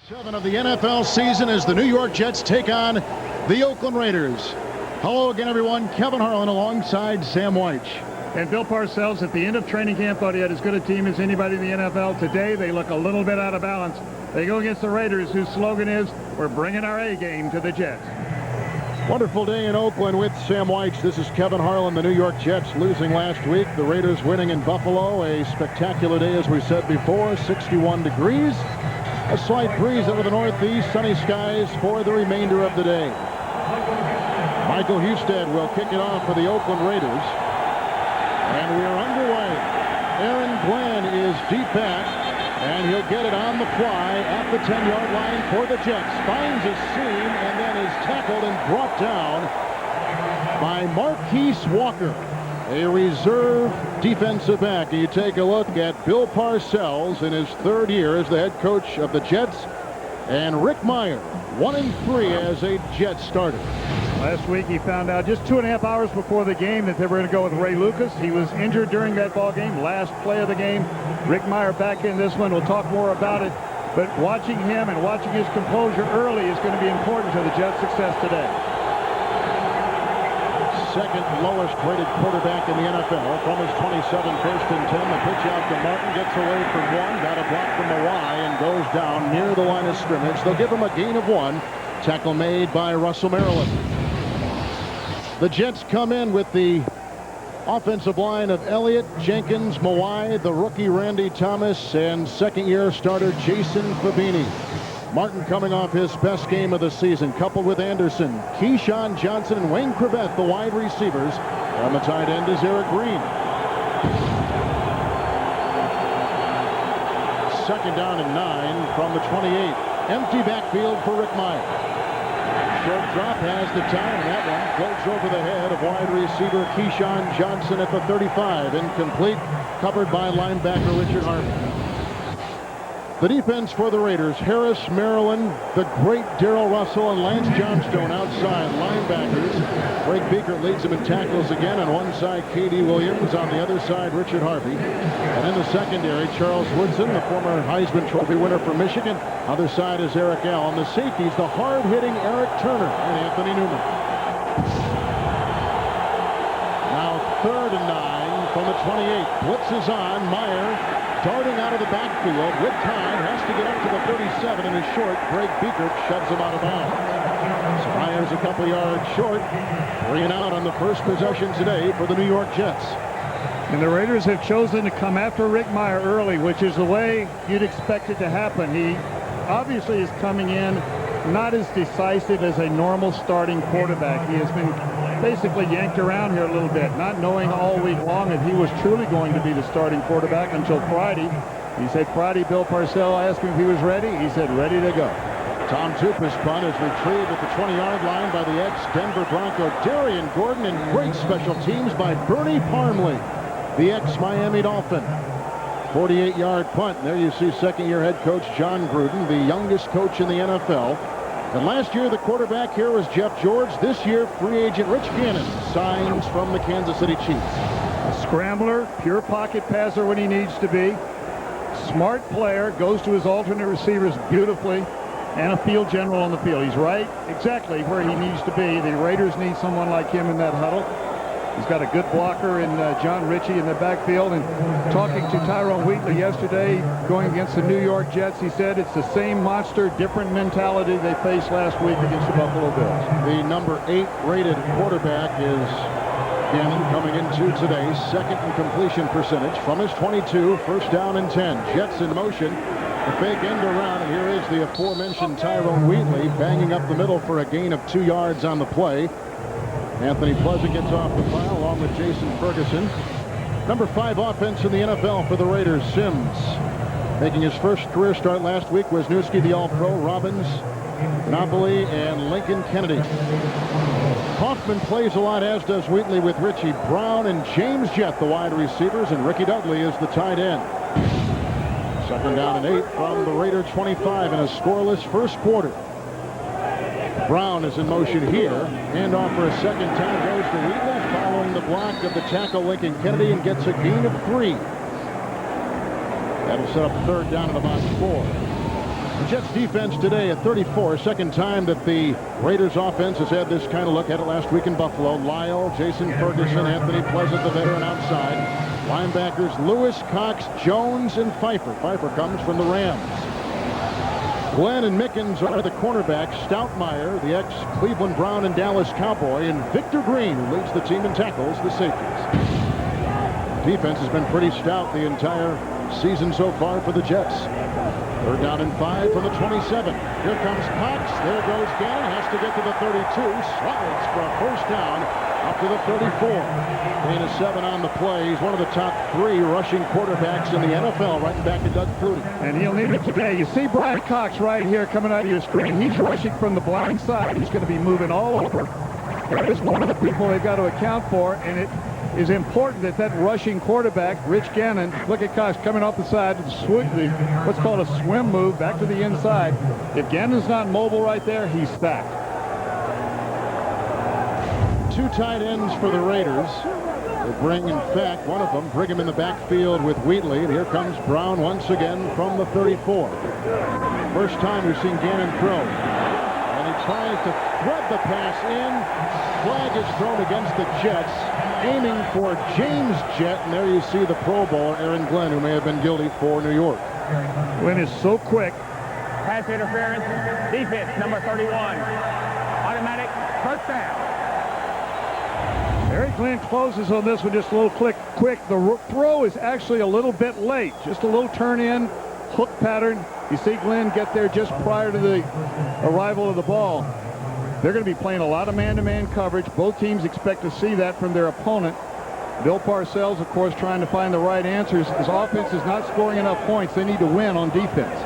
7 of the NFL season as the New York Jets take on the Oakland Raiders. Hello again, everyone. Kevin Harlan alongside Sam Wyche. And Bill Parcells at the end of training camp thought he had as good a team as anybody in the NFL. Today, they look a little bit out of balance. They go against the Raiders, whose slogan is, "We're bringing our A game to the Jets." Wonderful day in Oakland with Sam Wyche. This is Kevin Harlan. The New York Jets losing last week. The Raiders winning in Buffalo. A spectacular day, as we said before. 61 degrees. A slight breeze over the northeast. Sunny skies for the remainder of the day. Michael Husted will kick it off for the Oakland Raiders. And we are underway. Aaron Glenn is deep back, and he'll get it on the fly at the 10-yard line for the Jets. Finds a seam and then is tackled and brought down by Marquise Walker, a reserve defensive back. And you take a look at Bill Parcells in his third year as the head coach of the Jets, and Rick Mirer, 1-3 as a Jets starter. Last week he found out just 2.5 hours before the game that they were going to go with Ray Lucas. He was injured during that ball game, last play of the game. Rick Mirer back in this one. We'll talk more about it. But watching him and watching his composure early is going to be important to the Jets' success today. Second lowest rated quarterback in the NFL from his 27, 1st and 10. The pitch out to Martin, gets away from one, got a block from Mawai, and goes down near the line of scrimmage. They'll give him a gain of 1. Tackle made by Russell Maryland. The Jets come in with the offensive line of Elliott, Jenkins, Mawai, the rookie Randy Thomas, and second-year starter Jason Fabini. Martin coming off his best game of the season, coupled with Anderson, Keyshawn Johnson, and Wayne Crevette, the wide receivers. On the tight end is Eric Green. Second down and 9 from the 28. Empty backfield for Rick Mirer. Short drop has the time. That one floats over the head of wide receiver Keyshawn Johnson at the 35. Incomplete. Covered by linebacker Richard Harvey. The defense for the Raiders: Harris, Maryland, the great Darrell Russell, and Lance Johnstone outside linebackers. Greg Biekert leads them in tackles again. On one side, K.D. Williams. On the other side, Richard Harvey. And in the secondary, Charles Woodson, the former Heisman Trophy winner for Michigan. Other side is Eric Allen. The safeties, the hard-hitting Eric Turner and Anthony Newman. Now 3rd and 9 from the 28. Blitz is on. Mirer darting out of the backfield with time, has to get up to the 37 and is short. Greg Biekert shoves him out of bounds. So Meyer's a couple yards short. 3 and out on the first possession today for the New York Jets. And the Raiders have chosen to come after Rick Mirer early, which is the way you'd expect it to happen. He obviously is coming in not as decisive as a normal starting quarterback. He has been basically yanked around here a little bit, not knowing all week long if he was truly going to be the starting quarterback until Friday. He said Friday, Bill Parcells asked him if he was ready. He said ready to go. Tom Tupa's punt is retrieved at the 20-yard line by the ex-Denver Bronco Darian Gordon, and great special teams by Bernie Parmley, the ex-Miami Dolphin. 48-yard punt. And there you see second-year head coach John Gruden, the youngest coach in the NFL. And last year, the quarterback here was Jeff George. This year, free agent Rich Gannon signs from the Kansas City Chiefs. A scrambler, pure pocket passer when he needs to be. Smart player, goes to his alternate receivers beautifully, and a field general on the field. He's right exactly where he needs to be. The Raiders need someone like him in that huddle. He's got a good blocker in John Ritchie in the backfield. And talking to Tyrone Wheatley yesterday, going against the New York Jets, he said it's the same monster, different mentality they faced last week against the Buffalo Bills. The number 8 rated quarterback is Gannon coming into today. Second in completion percentage from his 22. First down and 10. Jets in motion. The fake end around, and here is the aforementioned Tyrone Wheatley banging up the middle for a gain of 2 yards on the play. Anthony Pleasant gets off the pile along with Jason Ferguson. Number 5 offense in the NFL for the Raiders. Sims making his first career start last week. Wisniewski, the All-Pro, Robbins, Napoli, and Lincoln Kennedy. Hoffman plays a lot, as does Wheatley, with Richie Brown and James Jett, the wide receivers, and Ricky Dudley is the tight end. Second down and 8 from the Raider 25 in a scoreless first quarter. Brown is in motion here. Handoff for a second time goes to Wheatley, following the block of the tackle Lincoln Kennedy, and gets a gain of 3. That'll set up third down at about 4. The Jets defense today at 34. Second time that the Raiders offense has had this kind of look. Had it last week in Buffalo. Lyle, Jason Ferguson, Anthony Pleasant, the veteran outside. Linebackers Lewis, Cox, Jones, and Pfeiffer. Pfeiffer comes from the Rams. Glenn and Mickens are the cornerbacks. Stoutmeyer, the ex-Cleveland Brown and Dallas Cowboy, and Victor Green, who leads the team in tackles, the safeties. Defense has been pretty stout the entire season so far for the Jets. Third down and 5 from the 27. Here comes Cox. There goes Gannon. Has to get to the 32. Slides for a first down up to the 34. Gain of 7 on the play. He's one of the top 3 rushing quarterbacks in the NFL, right back to Doug Flutie. And he'll need it today. You see Brian Cox right here coming out of your screen. He's rushing from the blind side. He's going to be moving all over. That is one of the people they've got to account for, and it is important that rushing quarterback, Rich Gannon, look at Cox coming off the side, what's called a swim move back to the inside. If Gannon's not mobile right there, he's stacked. 2 tight ends for the Raiders. They bring, in fact, one of them, bring him in the backfield with Wheatley. And here comes Brown once again from the 34. First time we've seen Gannon throw. And he tries to thread the pass in. Flag is thrown against the Jets, aiming for James Jett. And there you see the Pro Bowler, Aaron Glenn, who may have been guilty for New York. Glenn is so quick. Pass interference, defense, number 31. Automatic first down. Eric Glenn closes on this one just a little quick. The throw is actually a little bit late. Just a little turn in, hook pattern. You see Glenn get there just prior to the arrival of the ball. They're going to be playing a lot of man-to-man coverage. Both teams expect to see that from their opponent. Bill Parcells, of course, trying to find the right answers. His offense is not scoring enough points. They need to win on defense.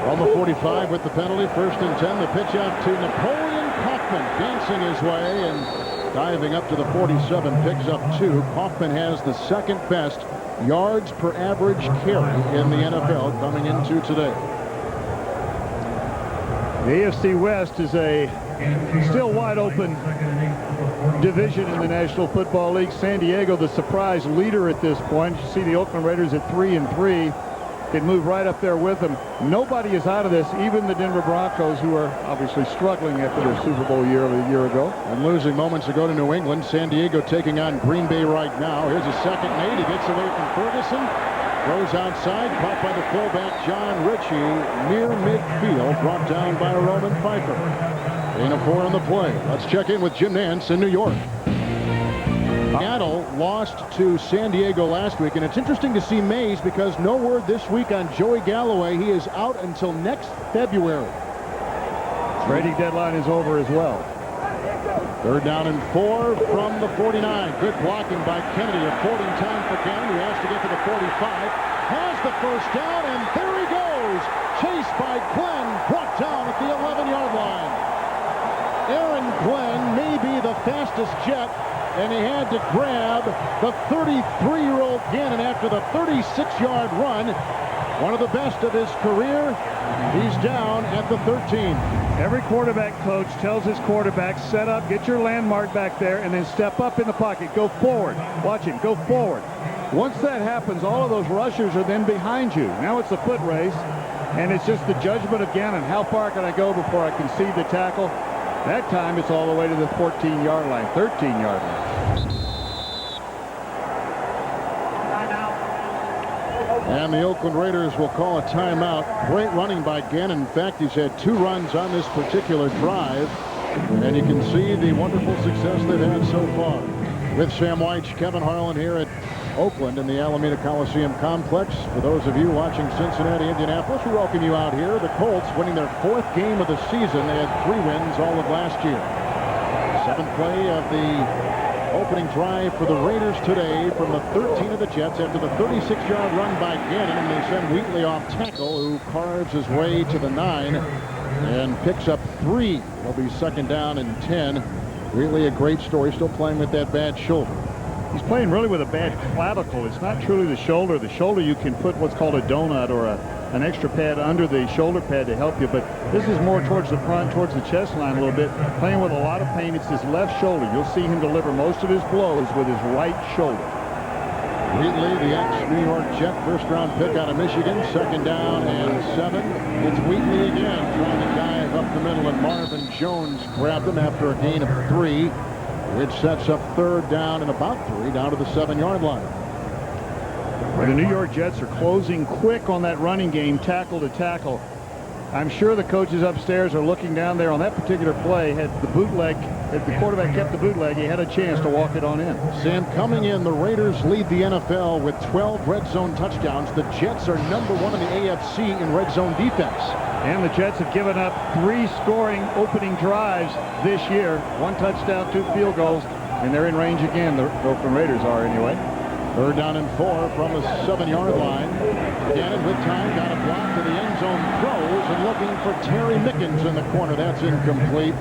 On the 45 with the penalty, 1st and 10. The pitch out to Napoleon Kaufman, dancing his way and diving up to the 47, picks up 2. Kaufman has the second best yards per average carry in the NFL coming into today. The AFC West is a still wide open division in the National Football League. San Diego, the surprise leader at this point. You see the Oakland Raiders at 3-3. Can move right up there with them. Nobody is out of this, even the Denver Broncos, who are obviously struggling after their Super Bowl year a year ago. And losing moments ago to New England. San Diego taking on Green Bay right now. Here's a second made. He gets away from Ferguson. Throws outside, caught by the fullback John Ritchie near midfield, brought down by Roman Pfeiffer. Gain of 4 on the play. Let's check in with Jim Nantz in New York. Seattle lost to San Diego last week, and it's interesting to see Mays because no word this week on Joey Galloway. He is out until next February. Trading deadline is over as well. 3rd down and 4 from the 49. Good blocking by Kennedy. Affording time for Gannon, who has to get to the 45. Has the first down, and there he goes. Chased by Glenn, brought down at the 11-yard line. Aaron Glenn may be the fastest Jet, and he had to grab the 33-year-old Gannon after the 36-yard run. One of the best of his career. He's down at the 13. Every quarterback coach tells his quarterback, set up, get your landmark back there, and then step up in the pocket. Go forward. Watch him. Go forward. Once that happens, all of those rushers are then behind you. Now it's a foot race, and it's just the judgment of Gannon. How far can I go before I concede the tackle? That time it's all the way to the 14-yard line, 13-yard line. And the Oakland Raiders will call a timeout. Great running by Gannon. In fact, he's had 2 runs on this particular drive. And you can see the wonderful success they've had so far. With Sam White, Kevin Harlan here at Oakland in the Alameda Coliseum Complex. For those of you watching Cincinnati, Indianapolis, we welcome you out here. The Colts winning their 4th game of the season. They had 3 wins all of last year. 7th play of the opening drive for the Raiders today from the 13 of the Jets after the 36-yard run by Gannon, and they send Wheatley off tackle, who carves his way to the 9 and picks up 3. It'll be 2nd down and 10. Really a great story, still playing with that bad shoulder. He's playing really with a bad clavicle. It's not truly the shoulder. The shoulder, you can put what's called a donut or an extra pad under the shoulder pad to help you, but this is more towards the front, towards the chest line a little bit, playing with a lot of pain. It's his left shoulder. You'll see him deliver most of his blows with his right shoulder. Wheatley, the ex-New York Jet first-round pick out of Michigan, 2nd down and 7. It's Wheatley again trying to dive up the middle, and Marvin Jones grabbed him after a gain of 3, which sets up 3rd down and about 3 down to the 7-yard line. Well, the New York Jets are closing quick on that running game, tackle to tackle. I'm sure the coaches upstairs are looking down there on that particular play. Had the quarterback kept the bootleg, he had a chance to walk it on in. Sam, coming in, the Raiders lead the NFL with 12 red zone touchdowns. The Jets are number 1 in the AFC in red zone defense. And the Jets have given up 3 scoring opening drives this year. 1 touchdown, 2 field goals, and they're in range again. The Oakland Raiders are anyway. 3rd down and 4 from the 7-yard line. Gannon with time, got a block to the end zone, throws, and looking for Terry Mickens in the corner. That's incomplete.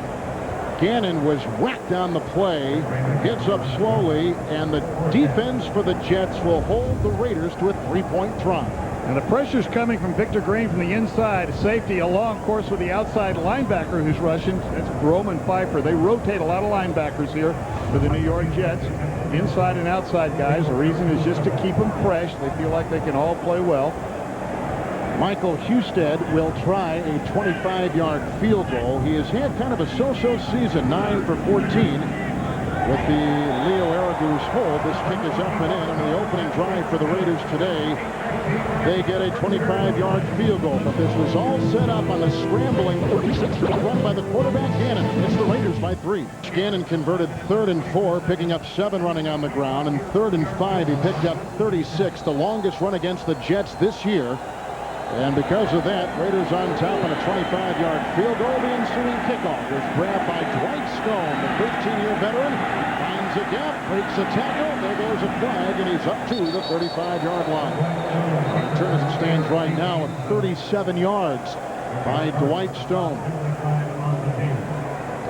Gannon was whacked on the play, gets up slowly, and the defense for the Jets will hold the Raiders to a 3-point try. And the pressure's coming from Victor Green from the inside. Safety along course with the outside linebacker who's rushing. That's Roman Pfeiffer. They rotate a lot of linebackers here for the New York Jets. Inside and outside guys. The reason is just to keep them fresh. They feel like they can all play well. Michael Husted will try a 25-yard field goal. He has had kind of a so-so season, 9 for 14. With the Leo Aragoose hold, this kick is up and in. On the opening drive for the Raiders today, they get a 25-yard field goal. But this was all set up on a scrambling run by the quarterback, Gannon. It's the Raiders by 3. Gannon converted 3rd and 4, picking up 7 running on the ground. And 3rd and 5, he picked up 36, the longest run against the Jets this year. And because of that, Raiders on top on a 25-yard field goal. The ensuing kickoff is grabbed by Dwight Stone, the 13-year veteran. Finds a gap, breaks a tackle. There goes a flag, and he's up to the 35-yard line. The return as it stands right now at 37 yards by Dwight Stone.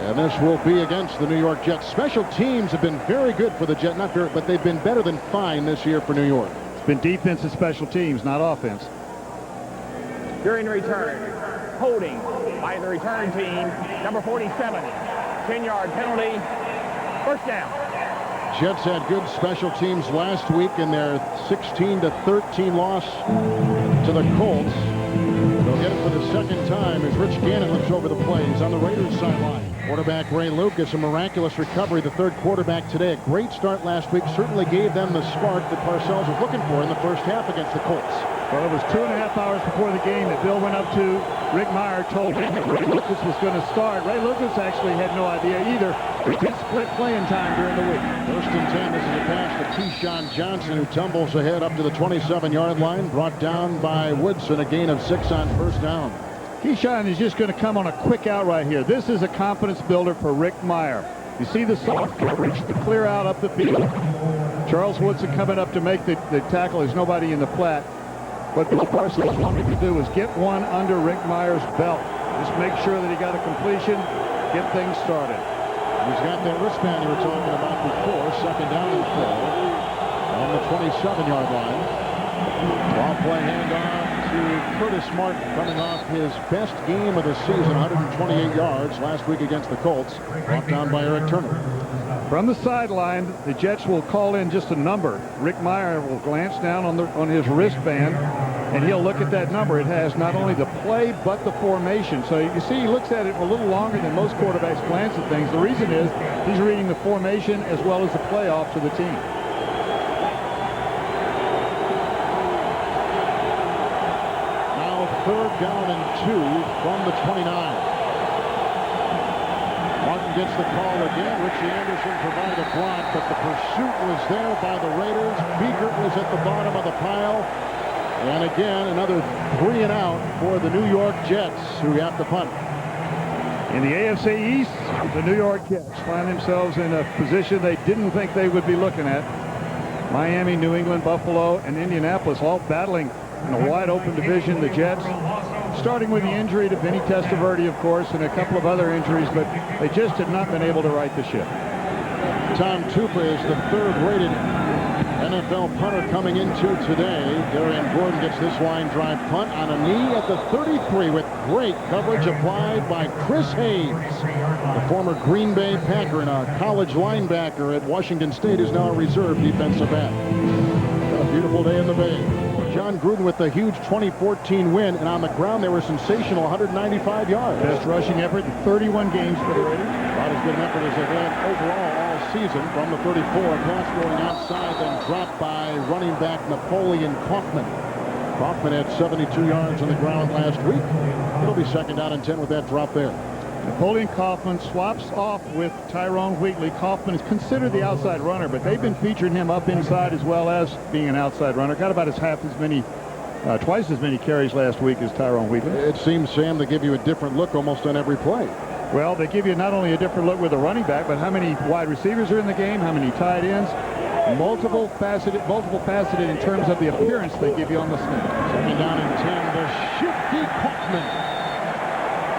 And this will be against the New York Jets. Special teams have been very good for the Jets, not very, but they've been better than fine this year for New York. It's been defense and special teams, not offense. During the return, holding by the return team, number 47, 10-yard penalty, 1st down. Jets had good special teams last week in their 16-13 loss to the Colts. They'll get it for the 2nd time as Rich Gannon looks over the plays on the Raiders sideline. Quarterback Ray Lucas, a miraculous recovery, the 3rd quarterback today. A great start last week, certainly gave them the spark that Parcells was looking for in the first half against the Colts. Well, it was 2.5 hours before the game that Bill went up to Rick Meyer, told him Ray Lucas was going to start. Ray Lucas actually had no idea either. He split playing time during the week. 1st and 10. This is a pass to Keyshawn Johnson, who tumbles ahead up to the 27-yard line, brought down by Woodson, a gain of 6 on 1st down. Keyshawn is just going to come on a quick out right here. This is a confidence builder for Rick Meyer. You see the soft reach to clear out up the field. Charles Woodson coming up to make the tackle. There's nobody in the flat. What Bill Parcells wanted to do was get one under Rick Meyer's belt. Just make sure that he got a completion, get things started. He's got that wristband you were talking about before. 2nd down and 4 on the 27-yard line. Ball play handoff to Curtis Martin, coming off his best game of the season, 128 yards last week against the Colts. Brought down by Eric Turner. From the sideline, the Jets will call in just a number. Rick Meyer will glance down on his wristband, and he'll look at that number. It has not only the play, but the formation. So you see he looks at it a little longer than most quarterbacks glance at things. The reason is he's reading the formation as well as the playoff to the team. Now 3rd down and 2 from the 29. Martin gets the call again. Richie Anderson provided a block, but the pursuit was there by the Raiders. Biegert was at the bottom of the pile. And again, another 3 and out for the New York Jets, who have to punt. In the AFC East, the New York Jets find themselves in a position they didn't think they would be looking at. Miami, New England, Buffalo, and Indianapolis all battling in a wide-open division. The Jets, starting with the injury to Vinny Testaverde, of course, and a couple of other injuries, but they just had not been able to right the ship. Tom Tupa is the 3rd-rated NFL punter coming into today. Darian Gordon gets this line drive punt on a knee at the 33 with great coverage applied by Chris Hayes. The former Green Bay Packer and a college linebacker at Washington State is now a reserve defensive back. Beautiful day in the Bay. John Gruden with the huge 2014 win, and on the ground they were sensational, 195 yards. Best rushing effort in 31 games for the Raiders. About as good an effort as they've had overall all season. From the 34, pass going outside, then dropped by running back Napoleon Kaufman. Kaufman had 72 yards on the ground last week. It'll be 2nd down and 10 with that drop there. Napoleon Kaufman swaps off with Tyrone Wheatley. Kaufman is considered the outside runner, but they've been featuring him up inside as well as being an outside runner. Got about twice as many carries last week as Tyrone Wheatley. It seems, Sam, they give you a different look almost on every play. Well, they give you not only a different look with a running back, but how many wide receivers are in the game, how many tight ends. Multiple faceted in terms of the appearance they give you on the snap. 2nd down and 10, the shifty Kaufman.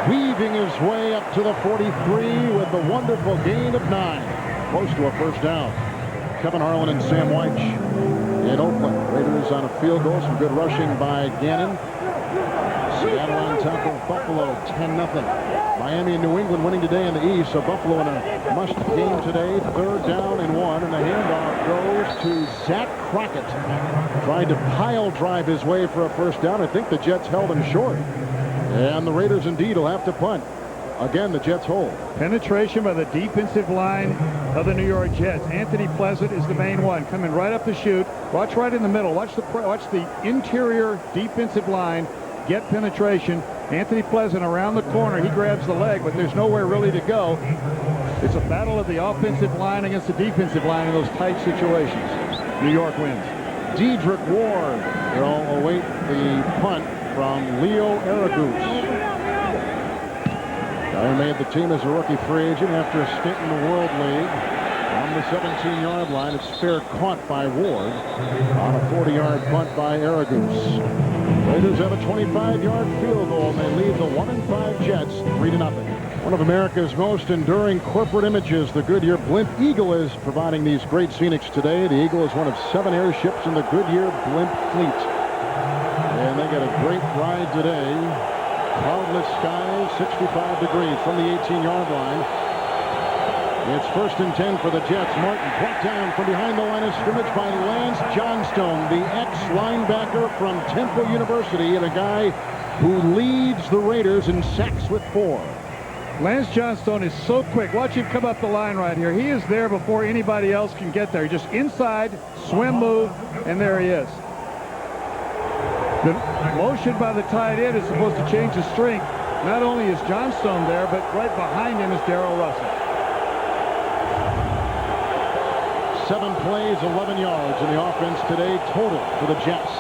Weaving his way up to the 43 with the wonderful gain of 9. Close to a 1st down. Kevin Harlan and Sam Wyche in Oakland. Raiders on a field goal. Some good rushing by Gannon. Seattle on top of Buffalo, 10-0. Miami and New England winning today in the East. So Buffalo in a must game today. 3rd down and 1. And the handoff goes to Zach Crockett. Tried to pile drive his way for a 1st down. I think the Jets held him short. And the Raiders indeed will have to punt. Again, the Jets hold. Penetration by the defensive line of the New York Jets. Anthony Pleasant is the main one, coming right up the chute. Watch right in the middle. Watch the interior defensive line get penetration. Anthony Pleasant around the corner. He grabs the leg, but there's nowhere really to go. It's a battle of the offensive line against the defensive line in those tight situations. New York wins. Dedrick Ward will await the punt from Leo Aragus. He made the team as a rookie free agent after a stint in the World League. On the 17-yard line, it's fair caught by Ward on a 40-yard punt by Aragus. Raiders have a 25-yard field goal, and they lead the 1-5 Jets 3-0. One of America's most enduring corporate images, the Goodyear Blimp Eagle, is providing these great scenics today. The Eagle is one of 7 airships in the Goodyear Blimp fleet. And they get a great ride today. Cloudless skies, 65 degrees from the 18-yard line. It's 1st and 10 for the Jets. Martin brought down from behind the line of scrimmage by Lance Johnstone, the ex-linebacker from Temple University, and a guy who leads the Raiders in sacks with 4. Lance Johnstone is so quick. Watch him come up the line right here. He is there before anybody else can get there. Just inside, swim move, and there he is. The motion by the tight end is supposed to change the strength. Not only is Johnstone there, but right behind him is Darrell Russell. 7 plays, 11 yards in the offense today total for the Jets.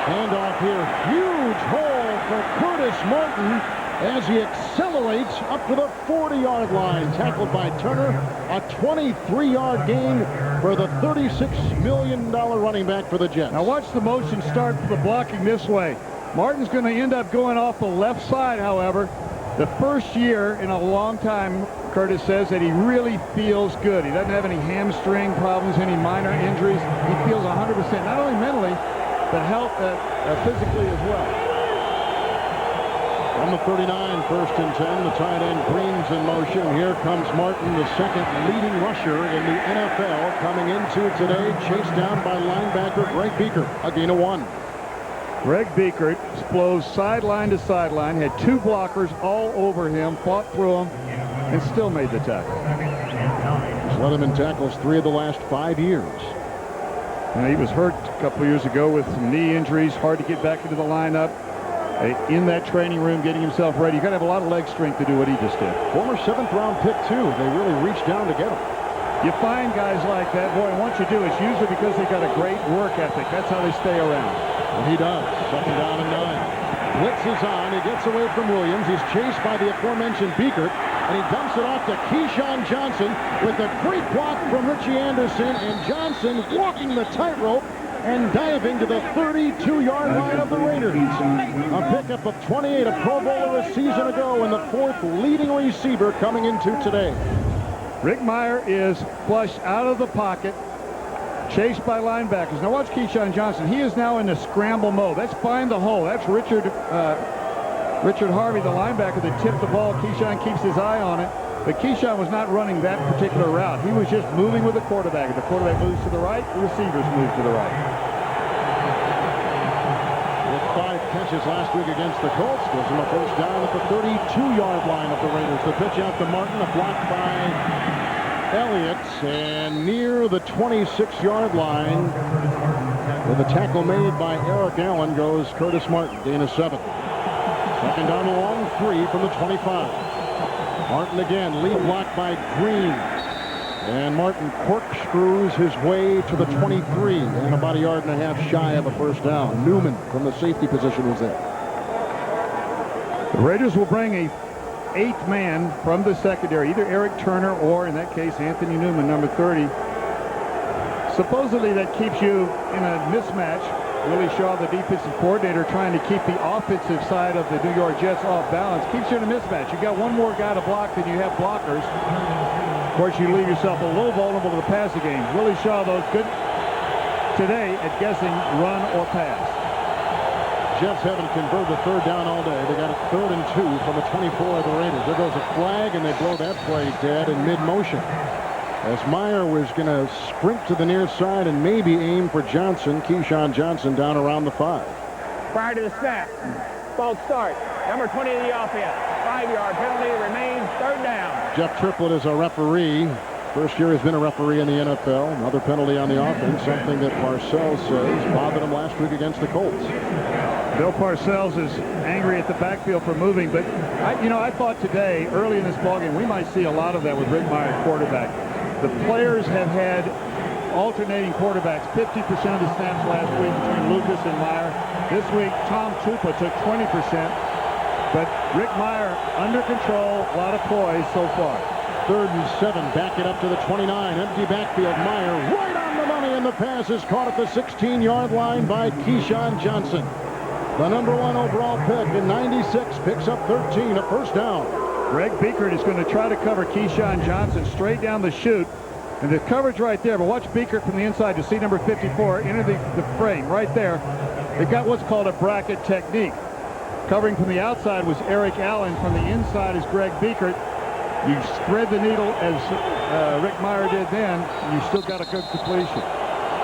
Handoff here. Huge hole for Curtis Martin as he accelerates up to the 40-yard line. Tackled by Turner. A 23-yard gain for the $36 million running back for the Jets. Now watch the motion start for the blocking this way. Martin's going to end up going off the left side, however. The first year in a long time, Curtis says that he really feels good. He doesn't have any hamstring problems, any minor injuries. He feels 100%, not only mentally, but physically as well. On the 39, 1st and 10, the tight end Green's in motion. Here comes Martin, the 2nd leading rusher in the NFL, coming into today, chased down by linebacker Greg Beekert. A gain of 1. Greg Beekert blows sideline to sideline, had 2 blockers all over him, fought through him, and still made the tackle. He's led him in tackles 3 of the last 5 years. Now, he was hurt a couple years ago with some knee injuries, hard to get back into the lineup. In that training room, getting himself ready. You got to have a lot of leg strength to do what he just did. Former 7th-round pick, too. They really reached down to get him. You find guys like that, boy, and once you do, it's usually because they got a great work ethic. That's how they stay around. And he does. 2nd down and 9. Blitz is on. He gets away from Williams. He's chased by the aforementioned Beekert, and he dumps it off to Keyshawn Johnson with a great block from Richie Anderson, and Johnson walking the tightrope and diving to the 32-yard line of the Raiders. A pickup of 28, a Pro Bowler a season ago, and the 4th leading receiver coming into today. Rick Meyer is flushed out of the pocket, chased by linebackers. Now watch Keyshawn Johnson. He is now in the scramble mode. Let's find the hole. That's Richard Harvey, the linebacker, that tipped the ball. Keyshawn keeps his eye on it. But Keyshawn was not running that particular route. He was just moving with the quarterback. If the quarterback moves to the right, the receivers move to the right. With 5 catches last week against the Colts, gives him a first down at the 32-yard line of the Raiders. The pitch out to Martin, a block by Elliott, and near the 26-yard line, with a tackle made by Eric Allen, goes Curtis Martin, gain of 7. Second down long, 3 from the 25. Martin again, lead block by Green. And Martin corkscrews his way to the 23 and about 1.5 yards shy of a first down. Newman from the safety position was there. The Raiders will bring a 8th man from the secondary, either Eric Turner or, in that case, Anthony Newman, number 30. Supposedly that keeps you in a mismatch. Willie Shaw, the defensive coordinator, trying to keep the offensive side of the New York Jets off balance, keeps you in a mismatch. You got one more guy to block than you have blockers. Of course, you leave yourself a little vulnerable to the passing game. Willie Shaw, though, good today at guessing run or pass. Jets haven't converted a third down all day. They got a 3rd and 2 from the 24 of the Raiders. There goes a flag, and they blow that play dead in mid-motion, as Meyer was going to sprint to the near side and maybe aim for Johnson, Keyshawn Johnson, down around the 5. Prior to the snap, false start. Number 20 of the offense. 5-yard penalty remains 3rd down. Jeff Triplett is a referee. First year has been a referee in the NFL. Another penalty on the offense, something that Parcells says bothered him last week against the Colts. Bill Parcells is angry at the backfield for moving, but I thought today, early in this ballgame, we might see a lot of that with Rick Meyer quarterback. The players have had alternating quarterbacks 50% of the snaps last week between Lucas and Meyer. This week, Tom Tupa took 20%, but Rick Meyer under control, a lot of poise so far. 3rd and 7, back it up to the 29. Empty backfield. Meyer right on the money, and the pass is caught at the 16-yard line by Keyshawn Johnson. The number 1 overall pick in '96 picks up 13, a first down. Greg Biekert is going to try to cover Keyshawn Johnson straight down the chute. And the coverage right there, but watch Biekert from the inside to see number 54 enter the frame right there. They've got what's called a bracket technique. Covering from the outside was Eric Allen. From the inside is Greg Biekert. You spread the needle as Rick Meyer did then, and you still got a good completion.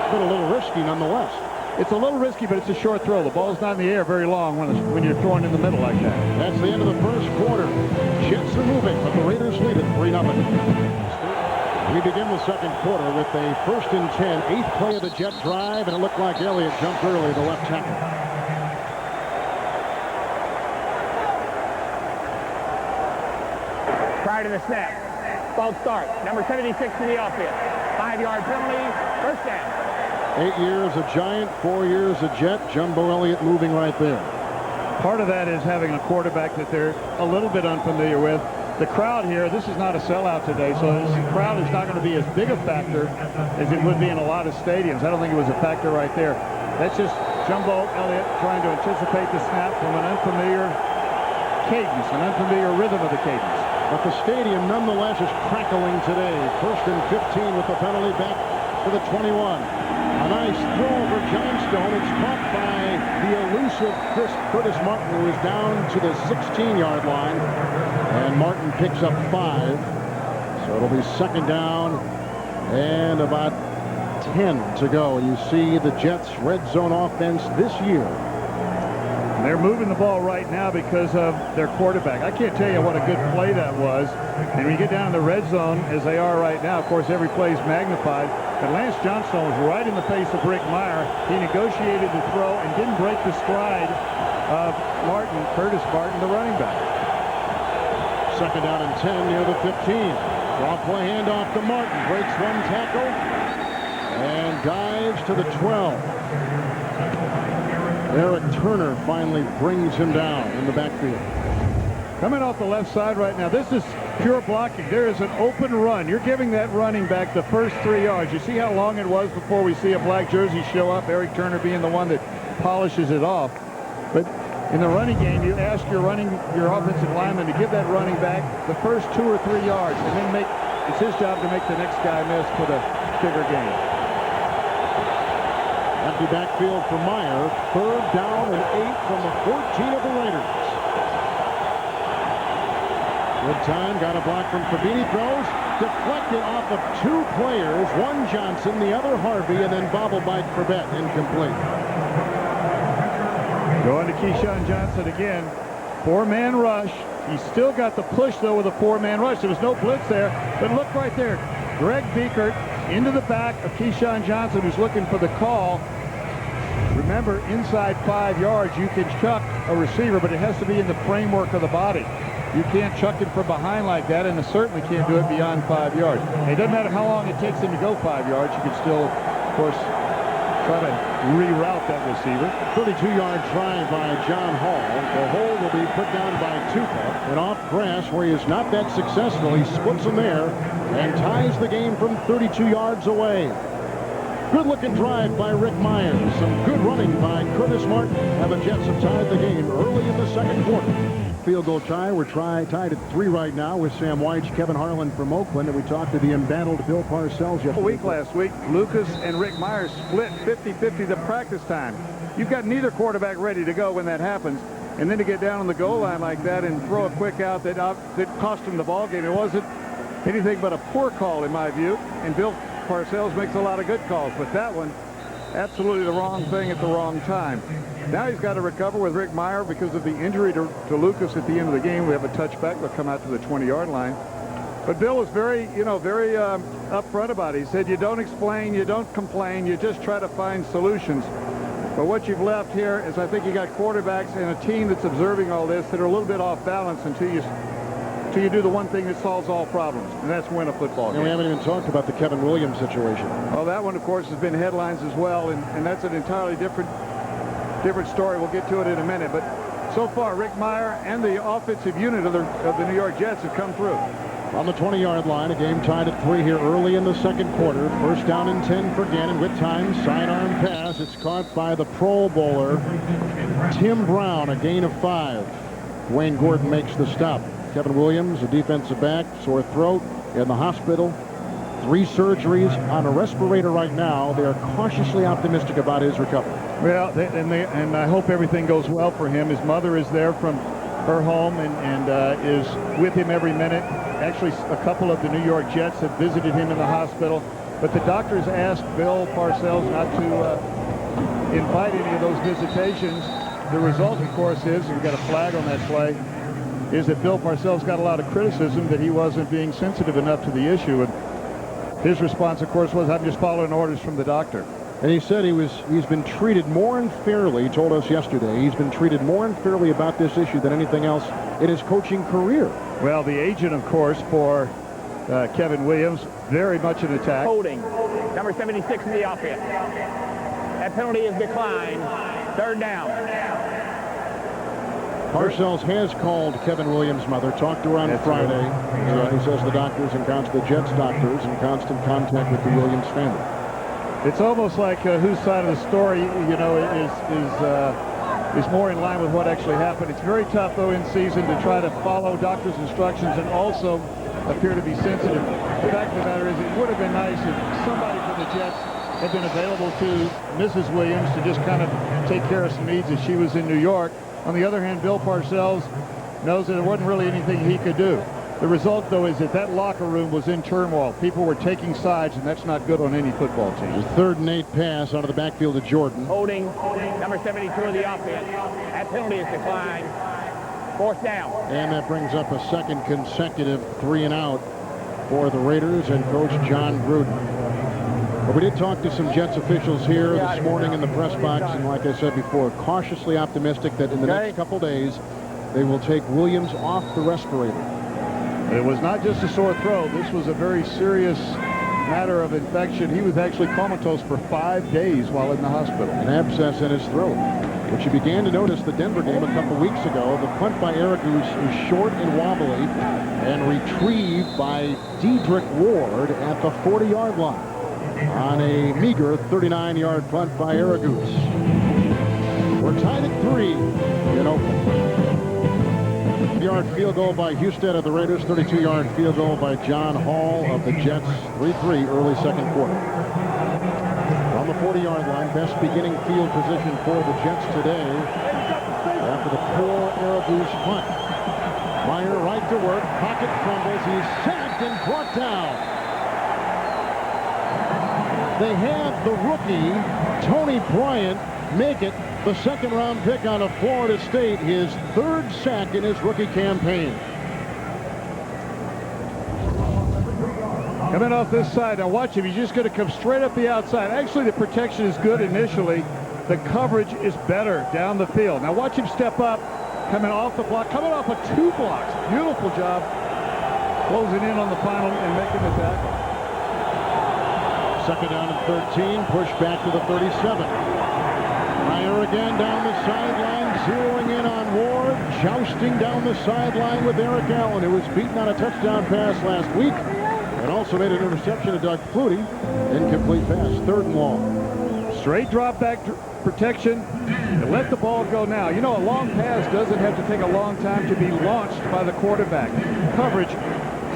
But a little risky nonetheless. It's a little risky, but it's a short throw. The ball's not in the air very long when you're throwing in the middle like that. That's the end of the first quarter. Jets are moving, but the Raiders lead it 3-0. We begin the second quarter with a 1st and 10, 8th play of the Jet drive, and it looked like Elliott jumped early, the left tackle. Prior to the snap, false start. Number 76 to the offense. 5-yard penalty, first down. 8 years a Giant, 4 years a Jet. Jumbo Elliott moving right there. Part of that is having a quarterback that they're a little bit unfamiliar with. The crowd here, this is not a sellout today, so this crowd is not going to be as big a factor as it would be in a lot of stadiums. I don't think it was a factor right there. That's just Jumbo Elliott trying to anticipate the snap from an unfamiliar cadence, an unfamiliar rhythm of the cadence. But the stadium nonetheless is crackling today. 1st and 15 with the penalty, back to the 21. A nice throw over Johnstone. It's caught by the elusive Curtis Martin, who is down to the 16-yard line. And Martin picks up 5. So it'll be 2nd down and about 10 to go. You see the Jets' red zone offense this year. They're moving the ball right now because of their quarterback. I can't tell you what a good play that was. And when you get down in the red zone, as they are right now, of course, every play is magnified. But Lance Johnstone was right in the face of Rick Meyer. He negotiated the throw and didn't break the stride of Curtis Martin, the running back. 2nd down and 10 near the 15. Draw play handoff to Martin. Breaks one tackle and dives to the 12. Eric Turner finally brings him down in the backfield. Coming off the left side right now, this is pure blocking. There is an open run. You're giving that running back the first 3 yards. You see how long it was before we see a black jersey show up, Eric Turner being the one that polishes it off. But in the running game, you ask your offensive lineman to give that running back the first 2 or 3 yards, and then it's his job to make the next guy miss for the bigger gain. Empty backfield for Meyer. 3rd down and 8 from the 14 of the Raiders. Good time, got a block from Fabini, throws, deflected off of 2 players, one Johnson, the other Harvey, and then bobble by Corbett, incomplete. Going to Keyshawn Johnson again. 4-man rush. He's still got the push, though, with a 4-man rush. There was no blitz there, but look right there. Greg Biekert into the back of Keyshawn Johnson, who's looking for the call. Remember, inside 5 yards, you can chuck a receiver, but it has to be in the framework of the body. You can't chuck him from behind like that, and it certainly can't do it beyond 5 yards. And it doesn't matter how long it takes him to go 5 yards. You can still, of course, try to reroute that receiver. 32-yard try by John Hall. The hole will be put down by Tupa, and off grass where he is not that successful. He splits him there and ties the game from 32 yards away. Good-looking drive by Rick Myers. Some good running by Curtis Martin. And the Jets have tied the game early in the second quarter. Field goal tie. We're tied at 3 right now with Sam Weich, Kevin Harlan from Oakland, and we talked to the embattled Bill Parcells yesterday. Last week, Lucas and Rick Myers split 50-50 the practice time. You've got neither quarterback ready to go when that happens, and then to get down on the goal line like that and throw a quick out that cost him the ball game. It wasn't anything but a poor call in my view, and Bill Parcells makes a lot of good calls, but that one, absolutely the wrong thing at the wrong time. Now he's got to recover with Rick Meyer because of the injury to Lucas at the end of the game. We have a touchback. They'll come out to the 20-yard line. But Bill was very upfront about it. He said, you don't explain, you don't complain, you just try to find solutions. But what you've left here is I think you got quarterbacks and a team that's observing all this that are a little bit off balance until you do the one thing that solves all problems, and that's win a football game. And we haven't even talked about the Kevin Williams situation. Well, that one, of course, has been headlines as well, and that's an entirely different story. We'll get to it in a minute. But so far, Rick Meyer and the offensive unit of the New York Jets have come through. On the 20-yard line, a game tied at 3 here early in the second quarter. First down and 10 for Gannon. With time, sidearm pass. It's caught by the Pro Bowler, Tim Brown, a gain of 5. Dwayne Gordon makes the stop. Kevin Williams, a defensive back, sore throat, in the hospital. 3 surgeries, on a respirator right now. They are cautiously optimistic about his recovery. Well, and I hope everything goes well for him. His mother is there from her home and is with him every minute. Actually, a couple of the New York Jets have visited him in the hospital. But the doctors asked Bill Parcells not to invite any of those visitations. The result, of course, is, we've got a flag on that play, is that Bill Parcells got a lot of criticism that he wasn't being sensitive enough to the issue. And his response, of course, was, I'm just following orders from the doctor. And he said he's been treated more unfairly, he told us yesterday. He's been treated more unfairly about this issue than anything else in his coaching career. Well, the agent, of course, for Kevin Williams, very much an attack. Holding, number 76 in the offense. That penalty is declined. Third down. Parcells has called Kevin Williams' mother, talked to her on Friday. He says the doctors and the Jets doctors in constant contact with the Williams family. It's almost like whose side of the story, is more in line with what actually happened. It's very tough, though, in season to try to follow doctor's instructions and also appear to be sensitive. The fact of the matter is, it would have been nice if somebody from the Jets had been available to Mrs. Williams to just kind of take care of some needs as she was in New York. On the other hand, Bill Parcells knows that there wasn't really anything he could do. The result, though, is that locker room was in turmoil. People were taking sides, and that's not good on any football team. The 3rd and 8 pass out of the backfield to Jordan. Holding, number 72 of the offense. That penalty is declined. 4th down. And that brings up a second consecutive 3 and out for the Raiders and Coach John Gruden. But we did talk to some Jets officials here this morning in the press box, and like I said before, cautiously optimistic that in the next couple days they will take Williams off the respirator. It was not just a sore throat. This was a very serious matter of infection. He was actually comatose for 5 days while in the hospital. An abscess in his throat, which you began to notice the Denver game a couple weeks ago. The punt by Aragoose is short and wobbly and retrieved by Dedrick Ward at the 40-yard line on a meager 39-yard punt by Aragoose. We're tied at 3 in Oakland. 30-yard field goal by Husted of the Raiders. 32-yard field goal by John Hall of the Jets. 3-3 early second quarter. On the 40-yard line, best beginning field position for the Jets today after the poor Aragoose punt. Meyer right back to work. Pocket fumbles. He's sacked and brought down. They had the rookie, Tony Bryant, make it the second-round pick out of Florida State, his third sack in his rookie campaign. Coming off this side, now watch him. He's just going to come straight up the outside. Actually, the protection is good initially. The coverage is better down the field. Now watch him step up, coming off the block, coming off of 2 blocks. Beautiful job closing in on the final and making the tackle. Second down and 13, push back to the 37. Meyer again down the sideline, zeroing in on Ward, jousting down the sideline with Eric Allen, who was beaten on a touchdown pass last week, and also made an interception to Doug Flutie. Incomplete pass, 3rd and long. Straight drop back protection and let the ball go now. You know, a long pass doesn't have to take a long time to be launched by the quarterback. Coverage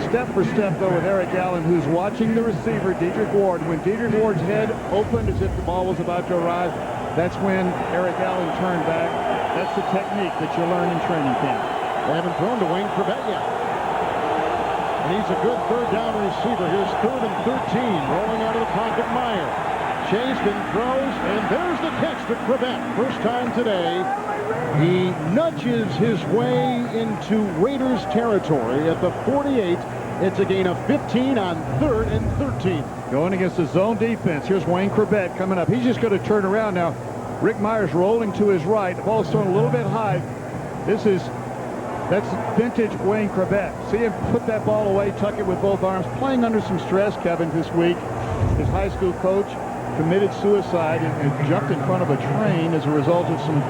step for step, though, with Eric Allen, who's watching the receiver, Dedrick Ward. When Dedrick Ward's head opened as if the ball was about to arrive, that's when Eric Allen turned back. That's the technique that you learn in training camp. They haven't thrown to Wayne Corbett yet. And he's a good 3rd down receiver. Here's 3rd and 13, rolling out of the pocket, Meyer. Chased and throws, and there's the catch for Corbett. First time today. He nudges his way into Raiders territory at the 48. It's a gain of 15 on 3rd and 13. Going against the zone defense. Here's Wayne Corbett coming up. He's just going to turn around now. Rick Myers rolling to his right. The ball's thrown a little bit high. That's vintage Wayne Corbett. See him put that ball away, tuck it with both arms, playing under some stress, Kevin, this week. His high school coach committed suicide and jumped in front of a train as a result of some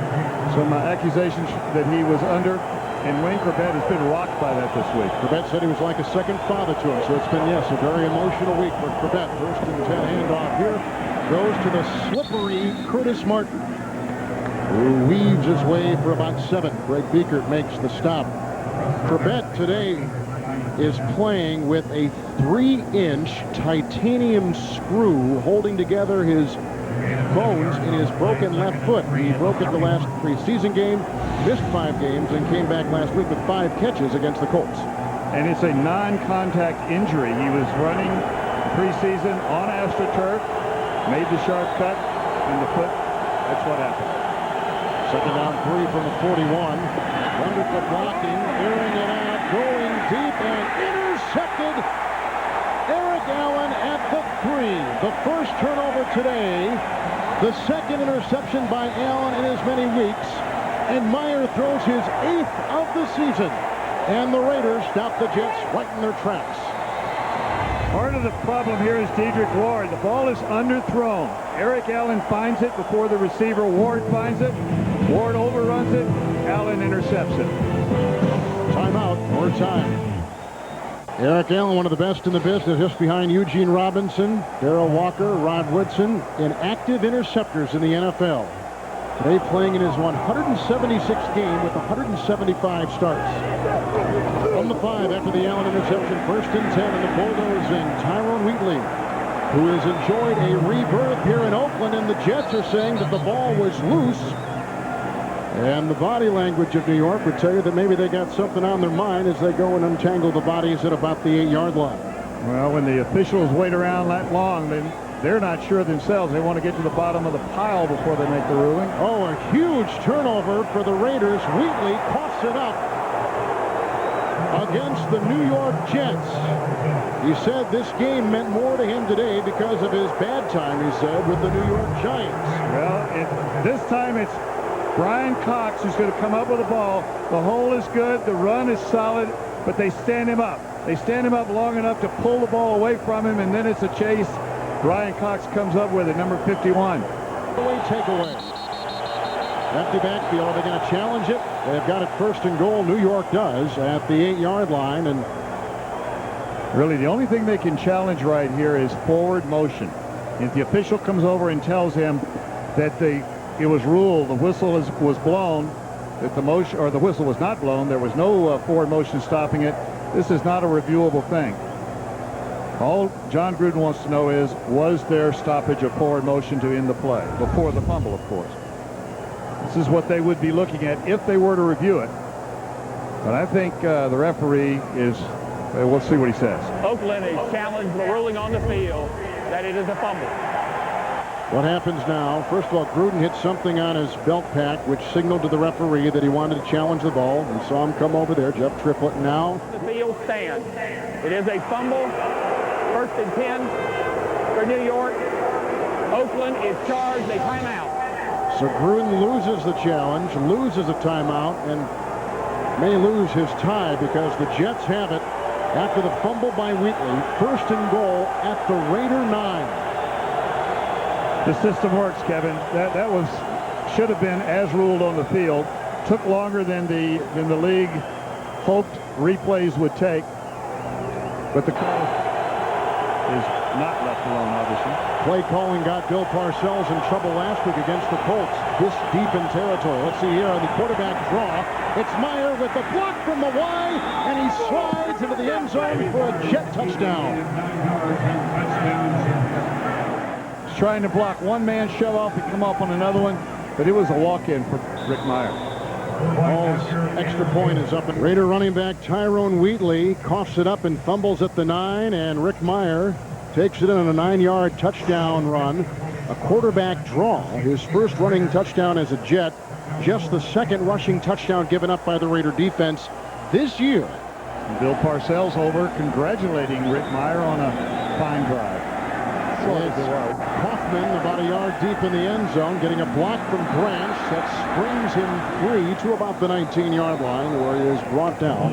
accusations that he was under, and Wayne Corbett has been rocked by that this week. Corbett said he was like a second father to him, so it's been, yes, a very emotional week for Corbett. 1st and 10 handoff here goes to the slippery Curtis Martin, who weaves his way for about 7. Greg Biekert makes the stop. Corbett today is playing with a 3-inch titanium screw holding together his bones in his broken left foot. He broke it the last preseason game, missed 5 games, and came back last week with 5 catches against the Colts. And it's a non-contact injury. He was running preseason on AstroTurf, made the sharp cut in the foot. That's what happened. Second down 3 from the 41. Wonderful blocking, airing it out, going deep, and intercepted. Eric Allen at the 3. The first turnover today. The second interception by Allen in as many weeks. And Meyer throws his 8th of the season. And the Raiders stop the Jets right in their tracks. Part of the problem here is Dedrick Ward. The ball is underthrown. Eric Allen finds it before the receiver. Ward finds it. Ward overruns it. Allen intercepts it. Timeout. More time. Eric Allen, one of the best in the business, just behind Eugene Robinson, Darrell Walker, Rod Woodson, in active interceptors in the NFL. Today playing in his 176th game with 175 starts. From the 5 after the Allen interception, 1st and 10, and the bulldozing Tyrone Wheatley, who has enjoyed a rebirth here in Oakland, and the Jets are saying that the ball was loose. And the body language of New York would tell you that maybe they got something on their mind as they go and untangle the bodies at about the 8-yard line. Well, when the officials wait around that long, then they're not sure themselves. They want to get to the bottom of the pile before they make the ruling. Oh, a huge turnover for the Raiders. Wheatley coughs it up against the New York Jets. He said this game meant more to him today because of his bad time, he said, with the New York Giants. Well, this time it's Brian Cox who's going to come up with the ball. The hole is good. The run is solid, but they stand him up. They stand him up long enough to pull the ball away from him, and then it's a chase. Brian Cox comes up with it, number 51. Takeaway. Empty backfield. Are they going to challenge it? They've got it 1st and goal. New York does at the 8-yard line. And really, the only thing they can challenge right here is forward motion. If the official comes over and tells him that it was ruled, the whistle was blown, that the motion, or the whistle was not blown, there was no forward motion stopping it, this is not a reviewable thing. All John Gruden wants to know is, was there stoppage of forward motion to end the play? Before the fumble, of course. This is what they would be looking at if they were to review it. But I think the referee is, we'll see what he says. Oakland has challenged the ruling on the field that it is a fumble. What happens now? First of all, Gruden hit something on his belt pack, which signaled to the referee that he wanted to challenge the ball. We saw him come over there, Jeff Triplett. Now The field stands. It is a fumble. 1st and 10 for New York. Oakland is charged a timeout. so Gruden loses the challenge, loses a timeout, and may lose his tie because the Jets have it after the fumble by Wheatley. 1st and goal at the Raider 9. The system works, Kevin. That should have been as ruled on the field. Took longer than the league hoped replays would take. But the call is not left alone, obviously. Play calling got Bill Parcells in trouble last week against the Colts. This deep in territory. Let's see here on the quarterback draw. It's Meyer with the block from the Y, and he slides into the end zone for a Jet touchdown. He's trying to block one man, shove off, and come up on another one, but it was a walk-in for Rick Meyer. Ball's extra point is up. Raider running back Tyrone Wheatley coughs it up and fumbles at the 9, and Rick Meyer takes it in on a 9-yard touchdown run. A quarterback draw. His first running touchdown as a Jet. Just the 2nd rushing touchdown given up by the Raider defense this year. And Bill Parcells over congratulating Rick Meyer on a fine drive. It's Kaufman about a yard deep in the end zone, getting a block from Branch that springs him free to about the 19-yard line, where he is brought down.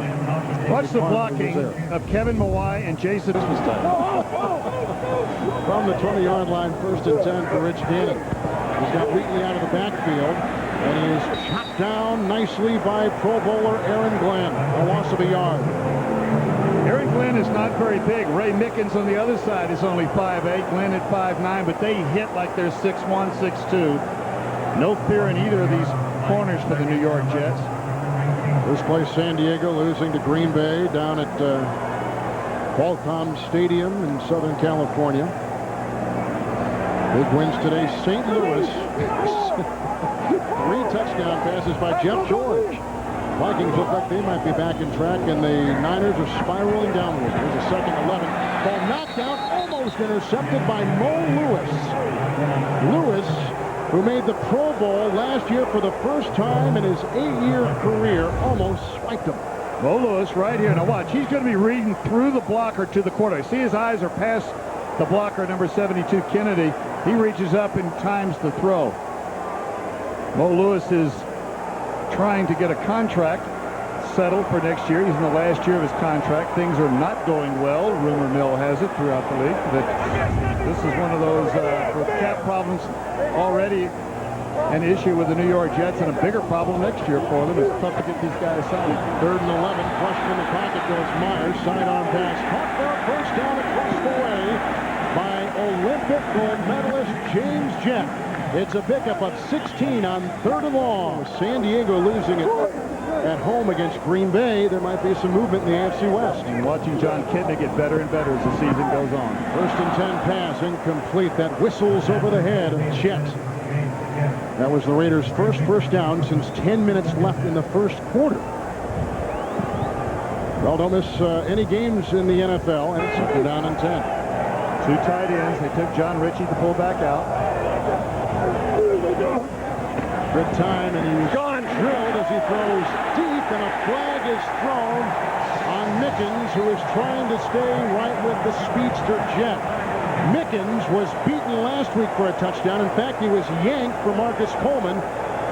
Watch the blocking of Kevin Mawai and Jason this time. From the 20-yard line, 1st and 10 for Rich Gannon. He's got Wheatley out of the backfield, and he is shot down nicely by Pro Bowler Aaron Glenn. A loss of a yard. Aaron Glenn is not very big. Ray Mickens on the other side is only 5'8", Glenn at 5'9", but they hit like they're 6'1", 6'2". No fear in either of these corners for the New York Jets. This place, San Diego, losing to Green Bay down at Qualcomm Stadium in Southern California. Big wins today. St. Louis. 3 touchdown passes by Jeff George. Vikings look like they might be back in track, and the Niners are spiraling downward. Here's a 2nd 11. Ball knocked out, almost intercepted by Mo Lewis. Lewis, who made the Pro Bowl last year for the first time in his 8-year career, almost spiked him. Mo Lewis right here. Now watch, he's going to be reading through the blocker to the quarterback. See, his eyes are past the blocker, number 72, Kennedy. He reaches up and times the throw. Mo Lewis is trying to get a contract settled for next year. He's in the last year of his contract. Things are not going well. Rumor mill has it throughout the league that this is one of those with cap problems already an issue with the New York Jets, and a bigger problem next year for them. It's tough to get these guys signed. 3rd and 11. Flushed in the pocket goes Myers. Sidearm pass. Caught for a first down across the way by Olympic gold medalist James Jett. It's a pickup of 16 on 3rd and long. San Diego losing it at home against Green Bay. There might be some movement in the AFC West. And watching John Kitna get better and better as the season goes on. 1st and 10 pass incomplete. That whistles over the head of Chet. That was the Raiders' first down since 10 minutes left in the first quarter. Well, don't miss any games in the NFL, and it's 2nd down and 10. 2 tight ends. They took John Ritchie to pull back out. Good time, and he's drilled as he throws deep, and a flag is thrown on Mickens, who is trying to stay right with the speedster Jet. Mickens was beaten last week for a touchdown. In fact, he was yanked for Marcus Coleman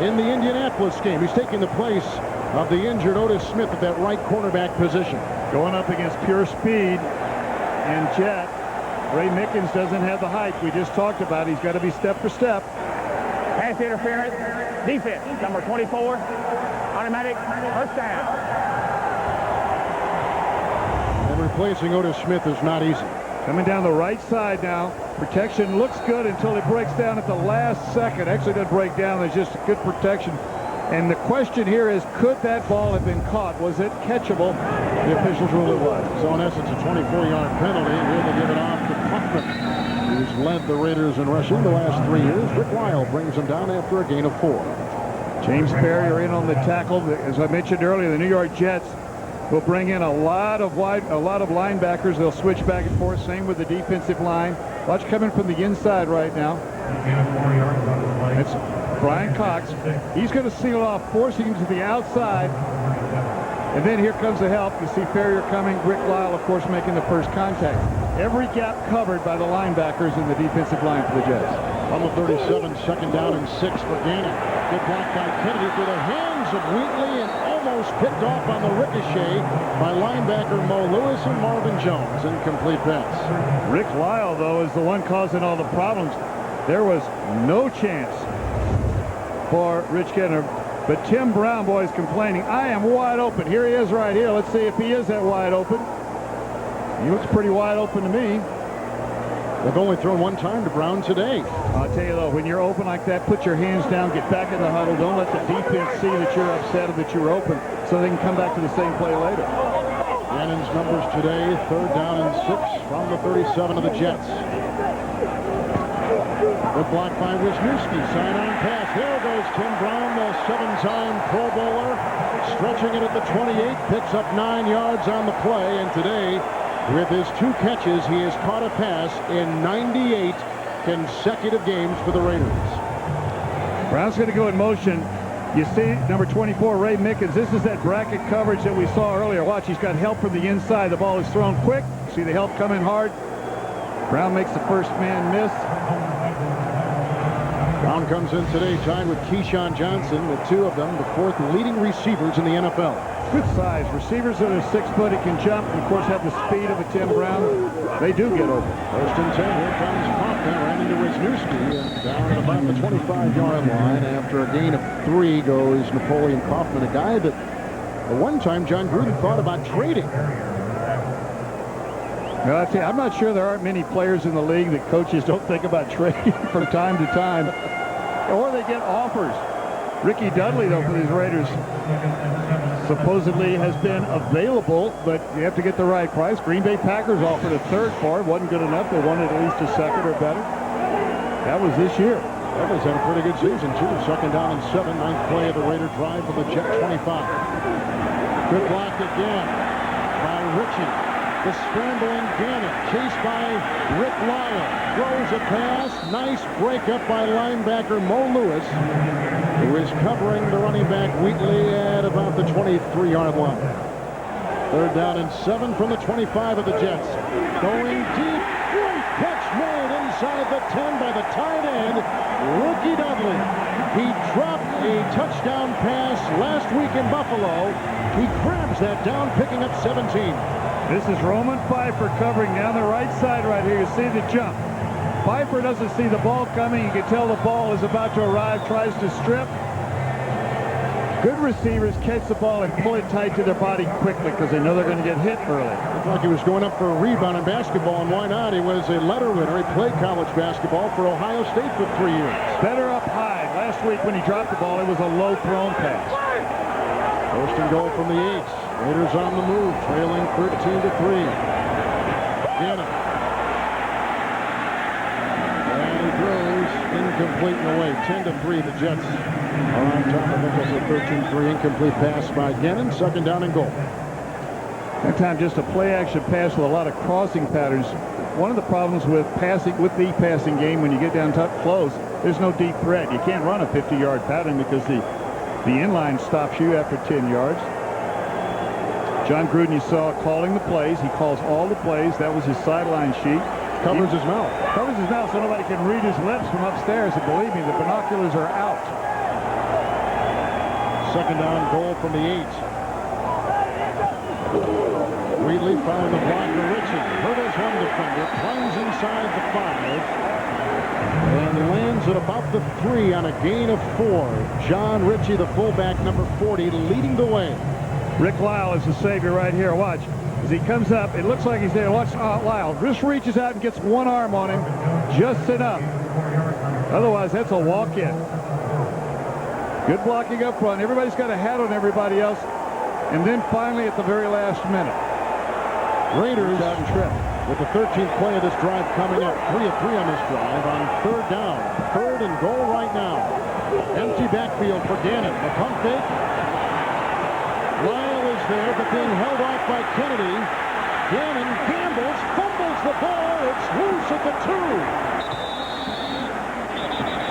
in the Indianapolis game. He's taking the place of the injured Otis Smith at that right cornerback position. Going up against pure speed and Jet. Ray Mickens doesn't have the height we just talked about. He's got to be step for step. Pass interference. Defense, number 24. Automatic first down. And replacing Otis Smith is not easy. Coming down the right side now. Protection looks good until it breaks down at the last second. Actually doesn't break down. There's just good protection. And the question here is, could that ball have been caught? Was it catchable? The officials rule it was. So in essence, a 24-yard penalty. Here they give it off to Kaufman, who's led the Raiders in rushing the last 3 years. Rick Weil brings them down after a gain of 4. James Perrier in on the tackle. As I mentioned earlier, the New York Jets will bring in a lot of linebackers. They'll switch back and forth. Same with the defensive line. Watch coming from the inside right now. It's Brian Cox. He's going to seal off, forcing him to the outside. And then here comes the help. You see Perrier coming. Rick Lyle, of course, making the first contact. Every gap covered by the linebackers in the defensive line for the Jets. On the 37, second down and 6 for Gannon. Good block by Kennedy through the hands of Wheatley and almost picked off on the ricochet by linebacker Mo Lewis and Marvin Jones. Incomplete pass. Rick Lyle, though, is the one causing all the problems. There was no chance for Rich Gannon. But Tim Brown, boy, is complaining. I am wide open. Here he is right here. Let's see if he is that wide open. He looks pretty wide open to me. They've only thrown one time to Brown today. I'll tell you, though, when you're open like that, put your hands down, get back in the huddle. Don't let the defense see that you're upset or that you're open so they can come back to the same play later. Gannon's numbers today, third down and 6 from the 37 of the Jets. Good block by Wisniewski. Sign-on pass. There goes Tim Brown, the 7-time Pro Bowler. Stretching it at the 28. Picks up 9 yards on the play. And today, with his 2 catches, he has caught a pass in 98 consecutive games for the Raiders. Brown's going to go in motion. You see number 24, Ray Mickens. This is that bracket coverage that we saw earlier. Watch, he's got help from the inside. The ball is thrown quick. See the help coming hard. Brown makes the first man miss. Brown comes in today tied with Keyshawn Johnson, with 2 of them, the 4th leading receivers in the NFL. Good size. Receivers that are 6 foot, he can jump, and of course have the speed of a Tim Brown. They do get open. First and 10. Here comes Kaufman. Ran into Wisniewski, and down at about the 25-yard line. After a gain of 3 goes Napoleon Kaufman, a guy that at one time John Gruden thought about trading. Well, I tell you, I'm not sure there aren't many players in the league that coaches don't think about trading from time to time, or they get offers. Ricky Dudley, though, for these Raiders, supposedly has been available, but you have to get the right price. Green Bay Packers offered a 3rd for it. Wasn't good enough. They wanted at least a 2nd or better. That was this year. Evans had a pretty good season, too. Second down and 7. 9th play of the Raider drive for the Jet 25. Good block again by Ritchie. The scrambling Gannon, chased by Rick Lyle, throws a pass. Nice breakup by linebacker Mo Lewis, who is covering the running back Wheatley at about the 23-yard line. 3rd down and 7 from the 25 of the Jets. Going deep, great catch made inside the 10 by the tight end, Ricky Dudley. He dropped a touchdown pass last week in Buffalo. He grabs that down, picking up 17. This is Roman Pfeiffer covering down the right side right here. You see the jump. Pfeiffer doesn't see the ball coming. You can tell the ball is about to arrive, tries to strip. Good receivers catch the ball and pull it tight to their body quickly because they know they're going to get hit early. Looked like he was going up for a rebound in basketball, and why not? He was a letter winner. He played college basketball for Ohio State for 3 years. Better up high. Last week when he dropped the ball, it was a low thrown pass. First and goal from the 8. Raiders on the move, trailing 13-3. Gannon. And he throws incomplete and away. 10-3. The Jets are on top of it. That's a 13-3 incomplete pass by Gannon. Second down and goal. That time just a play-action pass with a lot of crossing patterns. One of the problems with the passing game when you get down close, there's no deep threat. You can't run a 50-yard pattern because the inline stops you after 10 yards. John Gruden, you saw calling the plays. He calls all the plays. That was his sideline sheet. Covers his mouth. Covers his mouth so nobody can read his lips from upstairs. And believe me, the binoculars are out. Second down goal from the 8. Wheatley following the block to Ritchie. Hurdles one defender. Climbs inside the 5. And lands at about the 3 on a gain of 4. John Ritchie, the fullback, number 40, leading the way. Rick Lyle is the savior right here. Watch. As he comes up, it looks like he's there. Watch Lyle. Just reaches out and gets one arm on him. Just enough. Otherwise, that's a walk-in. Good blocking up front. Everybody's got a hat on everybody else. And then finally at the very last minute, Raiders out and trip. with the 13th play of this drive coming up. 3 of 3 on this drive on third down. Third and goal right now. Empty backfield for Gannon. The pump fake. Lyle is there, but being held off by Kennedy. Gannon gambles, fumbles the ball. It's loose at the 2.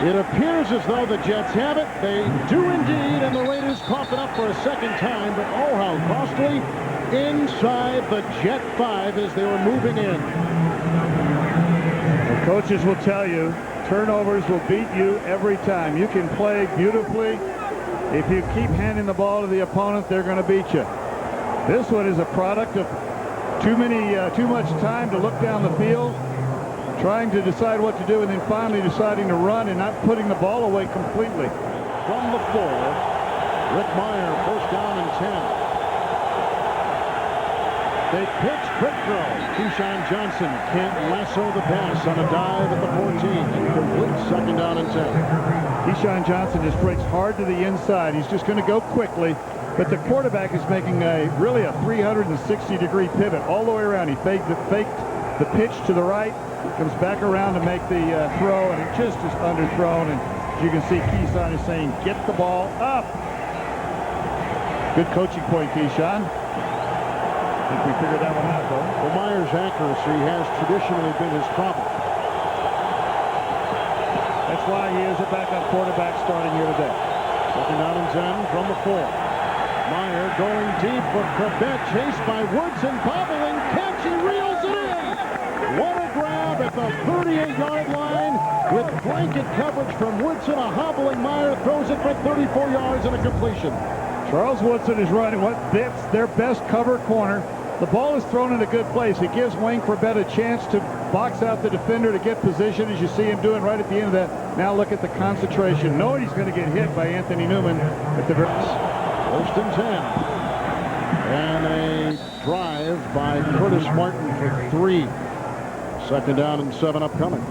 It appears as though the Jets have it. They do indeed, and the Raiders cough it up for a second time, but oh, how costly. Inside the Jet 5 as they were moving in. The coaches will tell you, turnovers will beat you every time. You can play beautifully. If you keep handing the ball to the opponent, they're going to beat you. This one is a product of too much time to look down the field, trying to decide what to do, and then finally deciding to run and not putting the ball away completely. From the 4, Rick Meyer, first down and 10. They pitch, quick throw. Keyshawn Johnson can't lasso the pass on a dive at the 14. Complete, second down and 10. Keyshawn Johnson just breaks hard to the inside. He's just going to go quickly, but the quarterback is making really a 360-degree pivot all the way around. He faked the pitch to the right, comes back around to make the throw, and it just is underthrown. And as you can see, Keyshawn is saying, get the ball up. Good coaching point, Keyshawn. I think we figured that one out, though. Well, Meyer's accuracy has traditionally been his problem. That's why he is a backup quarterback starting here today. Second down and 10 from the 4. Meyer going deep for Corbett, chased by Woods and bobbling catch. He reels it in. What a grab at the 38-yard line with blanket coverage from Woodson. A hobbling Meyer throws it for 34 yards and a completion. Charles Woodson is running that's their best cover corner. The ball is thrown in a good place. It gives Wayne Corbett a chance to box out the defender to get position, as you see him doing right at the end of that. Now look at the concentration, knowing he's going to get hit by Anthony Newman at the very first and 10. And a drive by Curtis Martin for 3. Second down and 7 upcoming.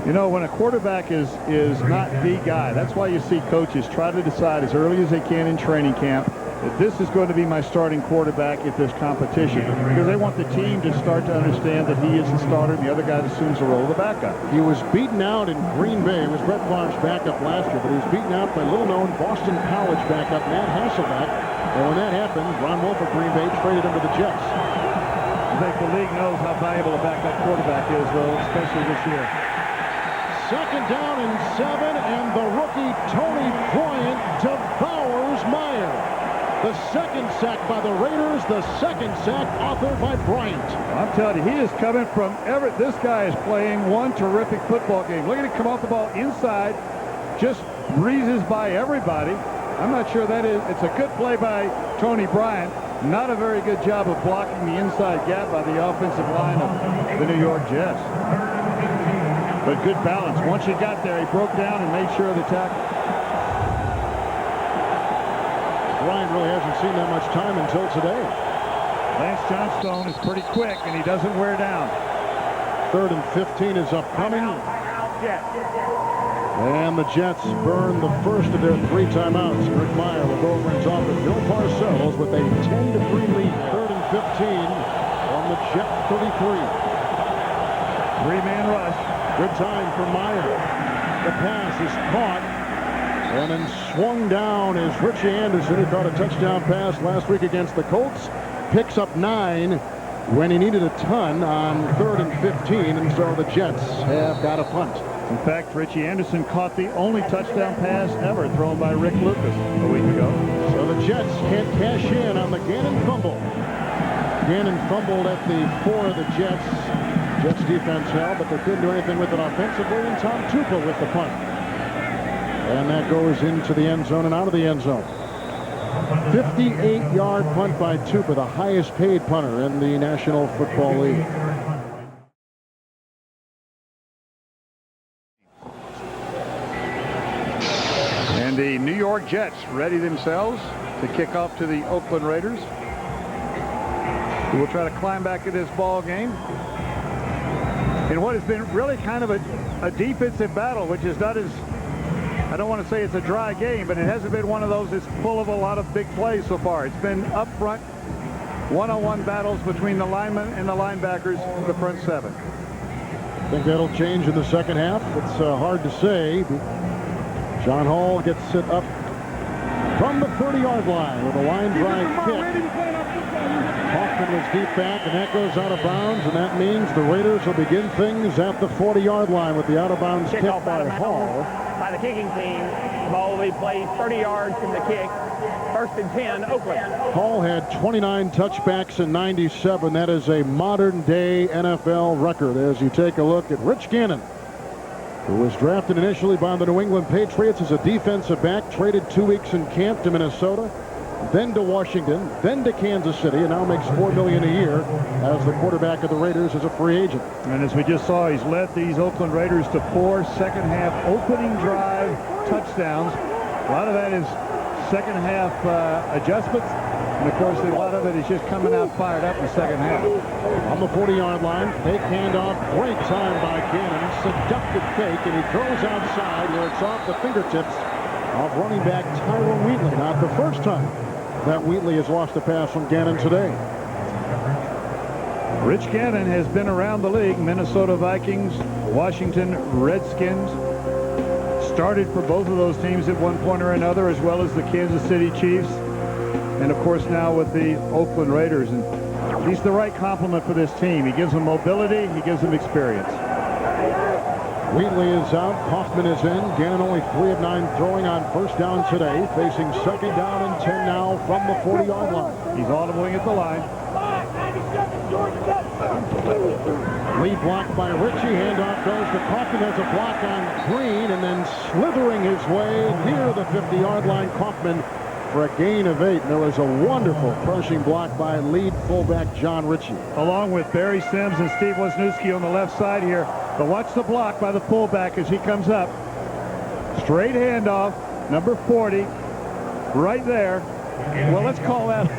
You know, when a quarterback is not the guy, that's why you see coaches try to decide as early as they can in training camp that this is going to be my starting quarterback if there's competition, because they want the team to start to understand that he is the starter and the other guy assumes the role of the backup. He was beaten out in Green Bay. It was Brett Favre's backup last year, but he was beaten out by little-known Boston College backup Matt Hasselbeck. And when that happened, Ron Wolf of Green Bay traded him to the Jets. I think the league knows how valuable a backup quarterback is, though, especially this year. Second down and 7, and the rookie Tony Bryant devours Meyer. The second sack by the Raiders, the second sack authored by Bryant. I'm telling you, he is coming from Everett. This guy is playing one terrific football game. Look at him come off the ball inside, just breezes by everybody. I'm not sure that is. It's a good play by Tony Bryant. Not a very good job of blocking the inside gap by the offensive line of the New York Jets. But good balance. Once he got there, he broke down and made sure of the tackle. Bryant really hasn't seen that much time until today. Lance Johnstone is pretty quick, and he doesn't wear down. Third and 15 is upcoming. And the Jets burn the first of their 3 timeouts. Rick Meyer will go over and talk with Bill Parcells with a 10-3 lead. Third and 15 on the Jet 33. 3-man rush. Good time for Meyer. The pass is caught and then swung down as Richie Anderson, who caught a touchdown pass last week against the Colts, picks up 9 when he needed a ton on 3rd and 15, and so the Jets have got a punt. In fact, Richie Anderson caught the only touchdown pass ever thrown by Rick Lucas a week ago. So the Jets can't cash in on the Gannon fumble. Gannon fumbled at the 4 of the Jets. Jets defense held, but they couldn't do anything with it offensively, and Tom Tupa with the punt. And that goes into the end zone and out of the end zone. 58-yard punt by Tupa, the highest paid punter in the National Football League. And the New York Jets ready themselves to kick off to the Oakland Raiders, who will try to climb back in this ball game in what has been really kind of a defensive battle, which is not as, I don't want to say it's a dry game, but it hasn't been one of those that's full of a lot of big plays so far. It's been up front one-on-one battles between the linemen and the linebackers for the front seven. I think that'll change in the second half. It's hard to say. John Hall gets it up from the 30-yard line with a line drive kick. Hoffman was deep back, and that goes out of bounds, and that means the Raiders will begin things at the 40-yard line with the out-of-bounds kick by Hall. By the kicking team, the ball will be played 30 yards from the kick. First and 10, Oakland. Hall had 29 touchbacks in 97. That is a modern-day NFL record as you take a look at Rich Gannon, who was drafted initially by the New England Patriots as a defensive back, traded 2 weeks in camp to Minnesota, then to Washington, then to Kansas City, and now makes $4 million a year as the quarterback of the Raiders as a free agent. And as we just saw, he's led these Oakland Raiders to 4 second-half opening drive touchdowns. A lot of that is second-half adjustments, and of course, a lot of it is just coming out fired up in the second half. On the 40-yard line, fake handoff, great time by Gannon, seductive fake, and he throws outside where it's off the fingertips of running back Tyrone Wheatley. Not the first time that Wheatley has lost a pass from Gannon today. Rich Gannon has been around the league. Minnesota Vikings, Washington Redskins. Started for both of those teams at one point or another, as well as the Kansas City Chiefs. And, of course, now with the Oakland Raiders. And he's the right complement for this team. He gives them mobility. He gives them experience. Wheatley is out. Hoffman is in. Gannon only 3 of 9 throwing on first down today. Facing second down and 10 now from the 40-yard line. He's audibling at the line. Lead blocked by Ritchie. Handoff goes to Kaufman. Has a block on Green, and then slithering his way near the 50-yard line. Kaufman for a gain of 8. And there was a wonderful crushing block by lead fullback John Ritchie. Along with Barry Sims and Steve Wisniewski on the left side here. But watch the block by the fullback as he comes up. Straight handoff, number 40, right there. Well, let's call that.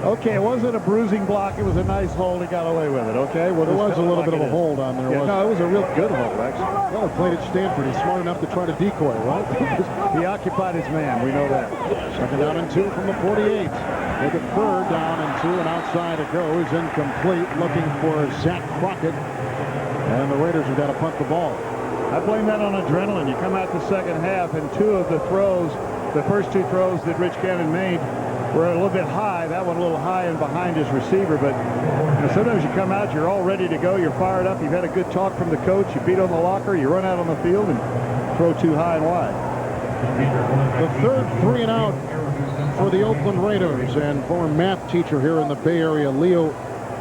Okay, it wasn't a bruising block. It was a nice hold. He got away with it, okay? Well, there was a little bit of a hold on there. Yeah, no, it was a real good hold, actually. Well, he played at Stanford. He's smart enough to try to decoy, right? He occupied his man. We know that. Second down and 2 from the 48. With a third down and 2, and outside it goes. Incomplete. Looking for Zach Crockett. And the Raiders have got to punt the ball. I blame that on adrenaline. You come out the second half, and 2 of the throws, the first 2 throws that Rich Gannon made, were a little bit high. That one a little high and behind his receiver. But you know, sometimes you come out, you're all ready to go. You're fired up. You've had a good talk from the coach. You beat on the locker. You run out on the field and throw too high and wide. The third 3 and out for the Oakland Raiders. And former math teacher here in the Bay Area, Leo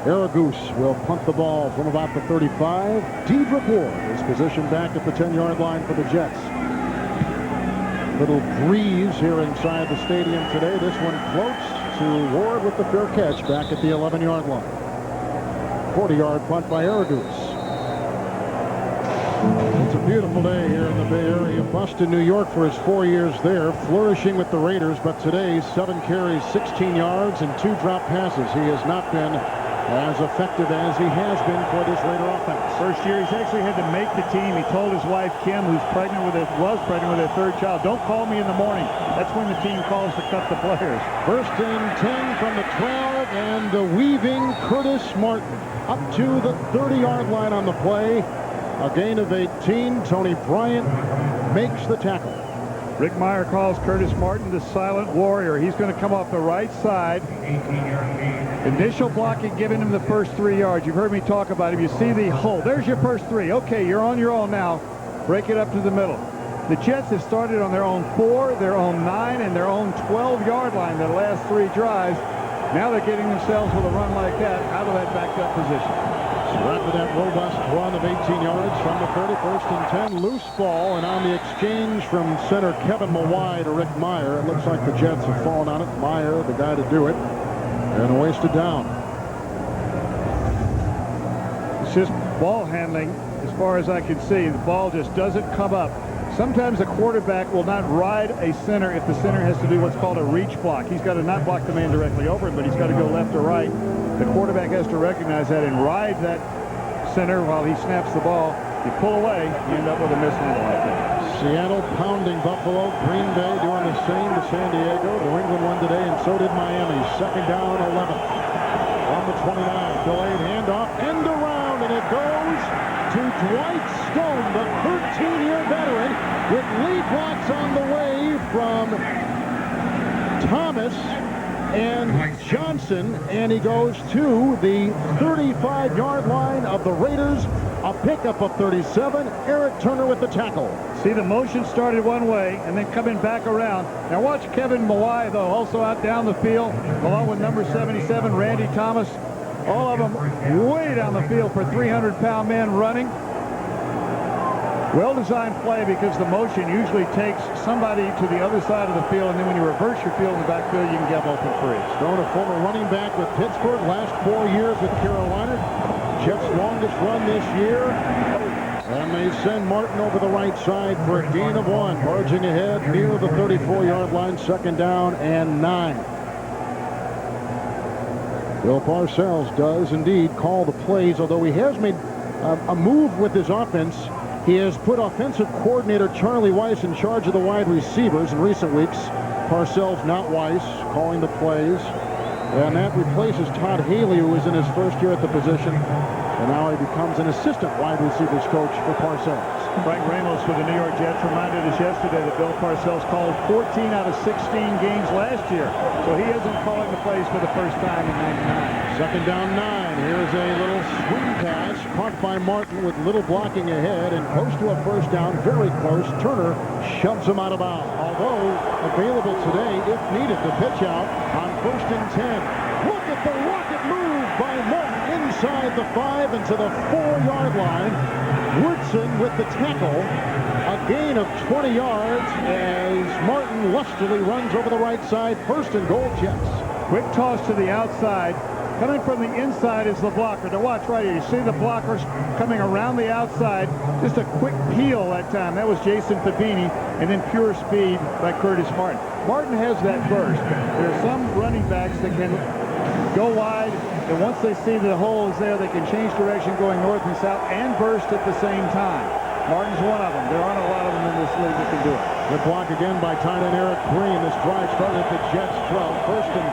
Aragoose, will punt the ball from about the 35. Dedrick Ward is positioned back at the 10-yard line for the Jets. Little breeze here inside the stadium today. This one floats to Ward with the fair catch back at the 11-yard line. 40-yard punt by Aragoose. It's a beautiful day here in the Bay Area. Busted New York for his 4 years there, flourishing with the Raiders, but today 7 carries, 16 yards, and 2 drop passes. He has not been as effective as he has been for this Raider offense. First year, he's actually had to make the team. He told his wife, Kim, who's was pregnant with their 3rd child, don't call me in the morning. That's when the team calls to cut the players. First and 10 from the 12, and the weaving Curtis Martin up to the 30-yard line on the play. A gain of 18. Tony Bryant makes the tackle. Rick Meyer calls Curtis Martin the silent warrior. He's going to come off the right side. Initial blocking giving him the first 3 yards. You've heard me talk about him. You see the hole. There's your first 3. Okay, you're on your own now. Break it up to the middle. The Jets have started on their own 4, their own 9, and their own 12-yard line the last 3 drives. Now they're getting themselves with a run like that out of that backed up position. So after that robust run of 18 yards from the 31st and 10, loose ball, and on the exchange from center Kevin Mawai to Rick Meyer, it looks like the Jets have fallen on it. Meyer, the guy to do it, and a wasted down. It's just ball handling as far as I can see. The ball just doesn't come up. Sometimes a quarterback will not ride a center if the center has to do what's called a reach block. He's got to not block the man directly over him, but he's got to go left or right. The quarterback has to recognize that and ride that center while he snaps the ball. You pull away, you end up with a missed one like that. Seattle pounding Buffalo. Green Bay doing the same to San Diego. New England won today, and so did Miami. Second down, 11. On the 29, delayed handoff, end around, and it goes to Dwight Stone, the 13-year veteran, with lead blocks on the way from Thomas and Johnson, and he goes to the 35-yard line of the Raiders. A pickup of 37. Eric Turner with the tackle. See, the motion started one way and then coming back around. Now watch Kevin Mawai, though, also out down the field, along with number 77, Randy Thomas. All of them way down the field for 300-pound men running. Well-designed play because the motion usually takes somebody to the other side of the field, and then when you reverse your field in the backfield, you can get open free. Stone, a former running back with Pittsburgh, last 4 years with Carolina. Jets' longest run this year. And they send Martin over the right side for a gain of 1. Barging ahead near the 34-yard line. Second down and 9. Bill Parcells does indeed call the plays, although he has made a move with his offense. He has put offensive coordinator Charlie Weiss in charge of the wide receivers in recent weeks. Parcells, not Weiss, calling the plays. And that replaces Todd Haley, who was in his first year at the position. And now he becomes an assistant wide receivers coach for Parcells. Frank Ramos with the New York Jets reminded us yesterday that Bill Parcells called 14 out of 16 games last year. So he isn't calling the plays for the first time in 99. Second down 9. Here's a little swing pass caught by Martin with little blocking ahead and close to a first down. Very close. Turner shoves him out of bounds. Although available today, if needed, to pitch out on 1st and 10. Look at the rocket move by Martin inside the 5 and to the 4-yard line. Woodson with the tackle. A gain of 20 yards as Martin lustily runs over the right side. 1st and goal, Jets. Quick toss to the outside. Coming from the inside is the blocker. Now watch right here. You see the blockers coming around the outside. Just a quick peel that time. That was Jason Fabini. And then pure speed by Curtis Martin. Martin has that burst. There are some running backs that can go wide, and once they see the hole is there, they can change direction going north and south and burst at the same time. Martin's one of them. There aren't a lot of them in this league that can do it. Good block again by tight end Eric Green. This drive started at the Jets 12. 1st and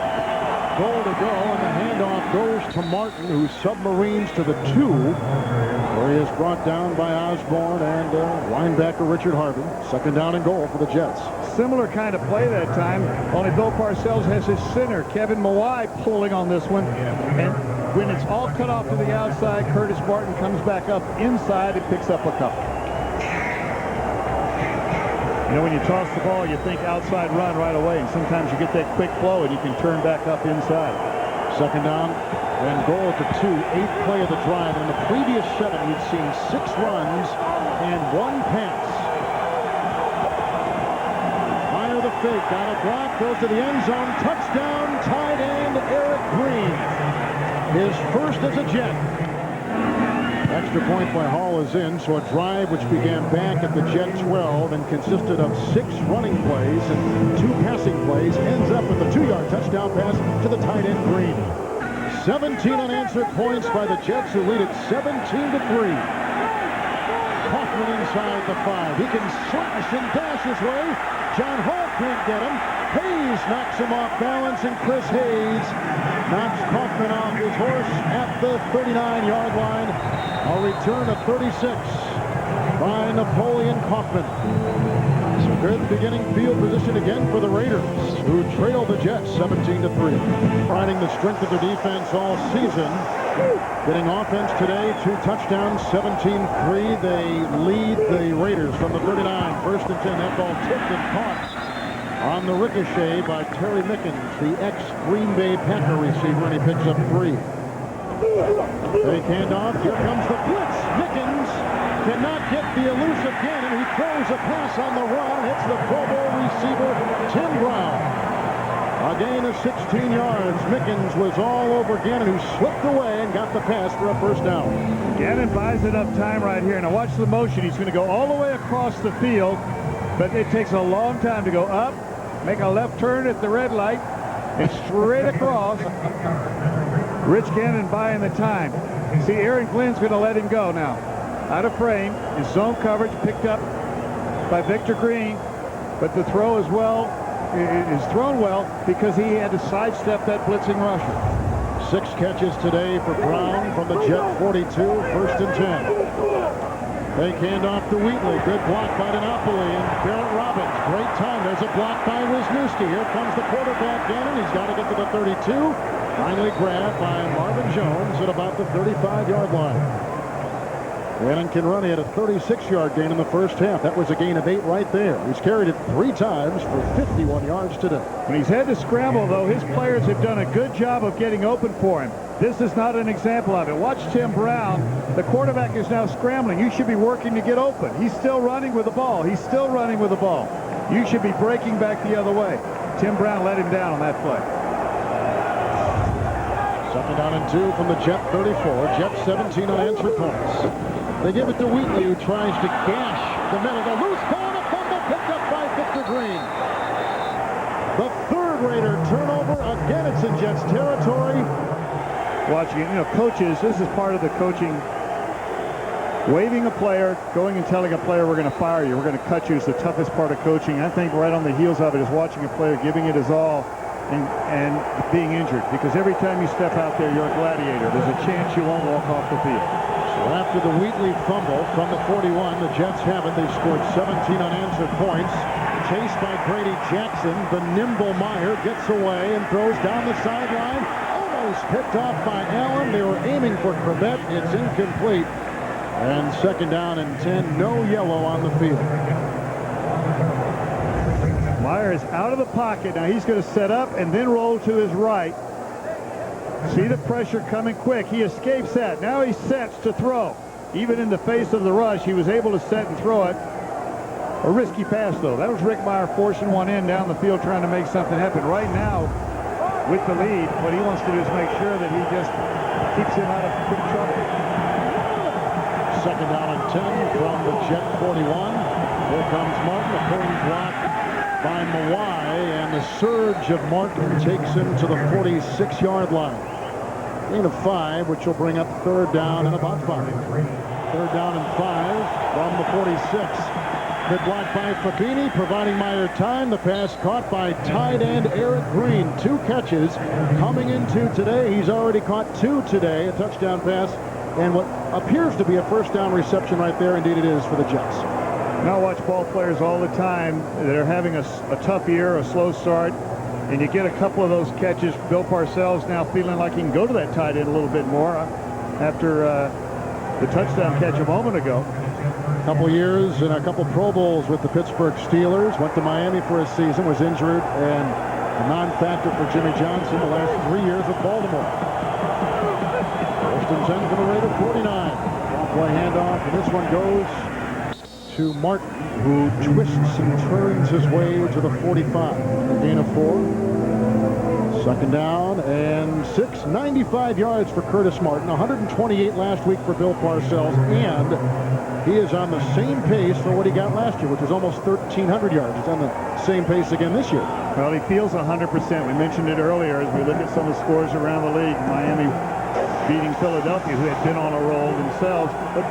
goal to go, and the handoff goes to Martin, who submarines to the 2, where he is brought down by Osborne and linebacker Richard Harvey. 2nd down and goal for the Jets. Similar kind of play that time, only Bill Parcells has his center, Kevin Mawai, pulling on this one. And when it's all cut off to the outside, Curtis Martin comes back up inside and picks up a couple. You know, when you toss the ball, you think outside run right away, and sometimes you get that quick flow and you can turn back up inside. 2nd down and goal at the 2. 8th play of the drive. In the previous 7, we've seen 6 runs and 1 pass. Fire the fake. Got a block. Goes to the end zone. Touchdown, tight end Eric Green. His first as a Jet. Extra point by Hall is in, so a drive which began back at the Jet 12 and consisted of 6 running plays and 2 passing plays ends up with a 2-yard touchdown pass to the tight end Green. 17 unanswered points by the Jets, who lead it 17-3. Kaufman inside the 5. He can slash and dash his way. John Hall can't get him. Hayes knocks him off balance, and Chris Hayes knocks Kaufman off his horse at the 39-yard line. A return of 36 by Napoleon Kaufman. So they're at the beginning field position again for the Raiders, who trail the Jets 17-3. Riding the strength of their defense all season. Getting offense today, 2 touchdowns, 17-3. They lead the Raiders from the 39. 1st and 10. That ball tipped and caught on the ricochet by Terry Mickens, the ex-Green Bay Packer receiver, and he picks up 3. Fake handoff. Here comes the blitz. Mickens cannot get the elusive Gannon. He throws a pass on the run. Hits the Pro Bowl receiver, Tim Brown. A gain of 16 yards. Mickens was all over Gannon, who slipped away and got the pass for a 1st down. Gannon buys enough time right here. Now watch the motion. He's going to go all the way across the field, but it takes a long time to go up, make a left turn at the red light, and straight across. Rich Gannon buying the time. See, Aaron Glenn's going to let him go now. out of frame. His zone coverage picked up by Victor Green, but the throw as well is thrown well because he had to sidestep that blitzing rusher. 6 catches today for Brown from the Jet 42, 1st and 10. Fake handoff to Wheatley. Good block by Dinopoli and Barrett Robbins. Great time. There's a block by Wisniewski. Here comes the quarterback, Gannon. He's got to get to the 32. Finally grabbed by Marvin Jones at about the 35-yard line. Gannon can run. He had a 36-yard gain in the first half. That was a gain of 8 right there. He's carried it 3 times for 51 yards today. When he's had to scramble, though, his players have done a good job of getting open for him. This is not an example of it. Watch Tim Brown. The quarterback is now scrambling. You should be working to get open. He's still running with the ball. He's still running with the ball. You should be breaking back the other way. Tim Brown let him down on that play. 2nd down and 2 from the Jet 34. Jet 17 unanswered points. They give it to Wheatley, who tries to gash the middle. The loose ball and a fumble picked up by Victor Green. The 3rd Raider turnover. Again, it's in Jets territory. Watching it, coaches, this is part of the coaching. Waving a player, going and telling a player, we're going to fire you, we're going to cut you, is the toughest part of coaching. I think right on the heels of it is watching a player giving it his all and being injured. Because every time you step out there, you're a gladiator. There's a chance you won't walk off the field. So after the Wheatley fumble from the 41, the Jets have it. They've scored 17 unanswered points. Chased by Grady Jackson. The nimble Meyer gets away and throws down the sideline. Almost picked off by Allen. They were aiming for Corbett. It's incomplete. And 2nd down and 10. No yellow on the field. Meyer is out of the pocket. Now he's going to set up and then roll to his right. See the pressure coming quick. He escapes that. Now he sets to throw. Even in the face of the rush, he was able to set and throw it. A risky pass, though. That was Rick Meyer forcing one in down the field, trying to make something happen. Right now, with the lead, what he wants to do is make sure that he just keeps him out of big trouble. 2nd down and 10 from the Jet 41. Here comes Martin. A pulling block by Mawai, and the surge of Martin takes him to the 46-yard line. Gain of 5, which will bring up 3rd down and about 5. 3rd down and 5 from the 46. Good block by Fabini, providing Meyer time. The pass caught by tight end Eric Green. 2 catches coming into today. He's already caught 2 today. A touchdown pass and what appears to be a 1st down reception right there. Indeed it is for the Jets. Now watch ball players all the time. They're having a tough year, a slow start, and you get a couple of those catches. Bill Parcells now feeling like he can go to that tight end a little bit more after the touchdown catch a moment ago. A couple years and a couple Pro Bowls with the Pittsburgh Steelers. Went to Miami for a season, was injured, and a non-factor for Jimmy Johnson the last 3 years with Baltimore. 1st and 10 for the Raider 49. Play handoff, and this one goes to Martin, who twists and turns his way to the 45. A gain of 4. 2nd down and 6. 95 yards for Curtis Martin. 128 last week for Bill Parcells, and he is on the same pace for what he got last year, which was almost 1,300 yards. He's on the same pace again this year. Well, he feels 100%. We mentioned it earlier as we look at some of the scores around the league. Miami beating Philadelphia, who had been on a roll themselves. But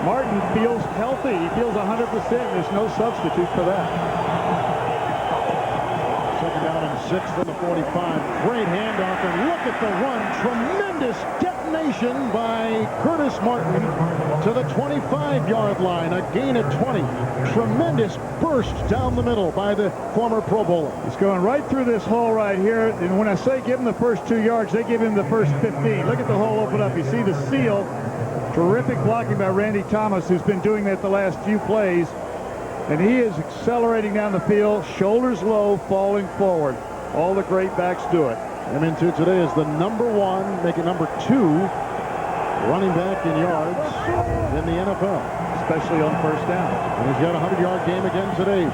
Martin feels healthy. He feels 100%. There's no substitute for that. 2nd down and 6 from the 45. Great handoff, and look at the run. Tremendous detonation by Curtis Martin to the 25-yard line. A gain of 20. Tremendous burst down the middle by the former Pro Bowler. He's going right through this hole right here. And when I say give him the first 2 yards, they give him the first 15. Look at the hole open up. You see the seal. Terrific blocking by Randy Thomas, who's been doing that the last few plays. And he is accelerating down the field, shoulders low, falling forward. All the great backs do it. And into today is the #1, make it #2 running back in yards in the NFL. Especially on 1st down. And he's got a 100-yard game again today.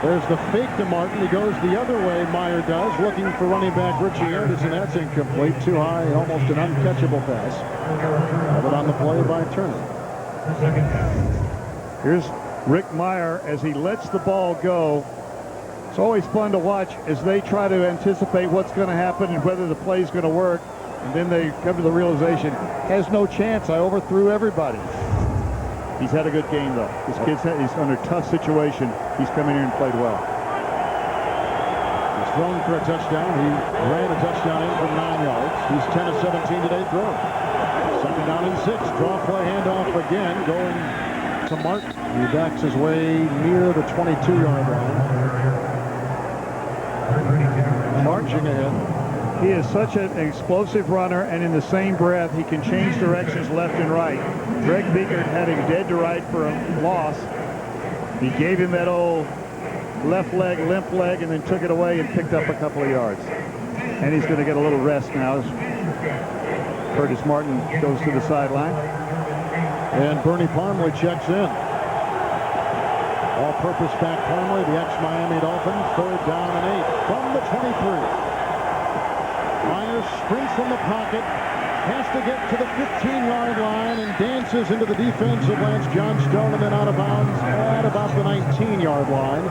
There's the fake to Martin. He goes the other way, Meyer does, looking for running back Richie Anderson. That's incomplete. Too high, almost an uncatchable pass. But on the play by Turner. Here's Rick Meyer as he lets the ball go. It's always fun to watch as they try to anticipate what's going to happen and whether the play's going to work. And then they come to the realization, has no chance. I overthrew everybody. He's had a good game, though. This kid's he's under a tough situation. He's come in here and played well. He's thrown for a touchdown. He ran a touchdown in from 9 yards. He's 10 of 17 today thrown. Second down and 6. Draw play handoff again. Going to Martin. He backs his way near the 22-yard line. Marching ahead. He is such an explosive runner, and in the same breath, he can change directions left and right. Greg Biekert had him dead to right for a loss. He gave him that old left leg, limp leg, and then took it away and picked up a couple of yards. And he's going to get a little rest now as Curtis Martin goes to the sideline. And Bernie Parmley checks in. All-purpose back Parmley, the ex-Miami Dolphin, 3rd down and 8 from the 23. Myers sprints from the pocket, has to get to the 15-yard line and dances into the defense of Lance Johnstone and then out of bounds at about the 19-yard line.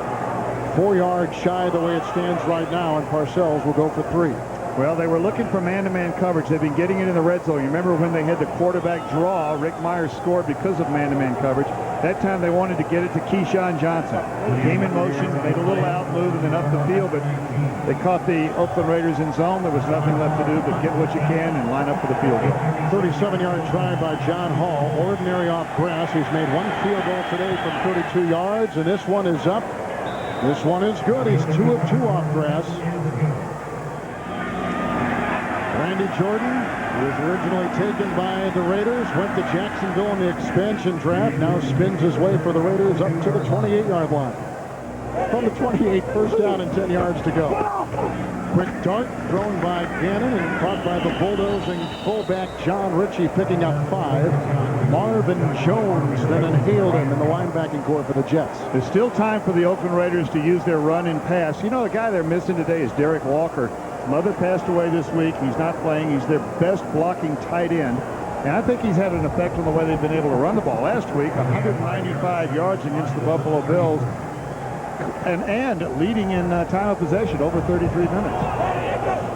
4 yards shy the way it stands right now, and Parcells will go for 3. Well, they were looking for man-to-man coverage. They've been getting it in the red zone. You remember when they had the quarterback draw, Rick Myers scored because of man-to-man coverage. That time they wanted to get it to Keyshawn Johnson. Came in motion, made a little out move, and then up the field, but they caught the Oakland Raiders in zone. There was nothing left to do but get what you can and line up for the field goal. 37-yard try by John Hall, ordinary off grass. He's made 1 field goal today from 32 yards, and this one is up. This one is good. He's 2 of 2 off grass. Randy Jordan, who was originally taken by the Raiders, went to Jacksonville in the expansion draft, now spins his way for the Raiders up to the 28-yard line. From the 28, 1st down and 10 yards to go. Quick dart thrown by Gannon and caught by the bulldozing fullback John Ritchie, picking up 5. Marvin Jones then inhaled him in the linebacking core for the Jets. There's still time for the Oakland Raiders to use their run and pass. You know, the guy they're missing today is Derek Walker. Mother passed away this week. He's not playing. He's their best blocking tight end. And I think he's had an effect on the way they've been able to run the ball. Last week, 195 yards against the Buffalo Bills. And leading in time of possession, over 33 minutes.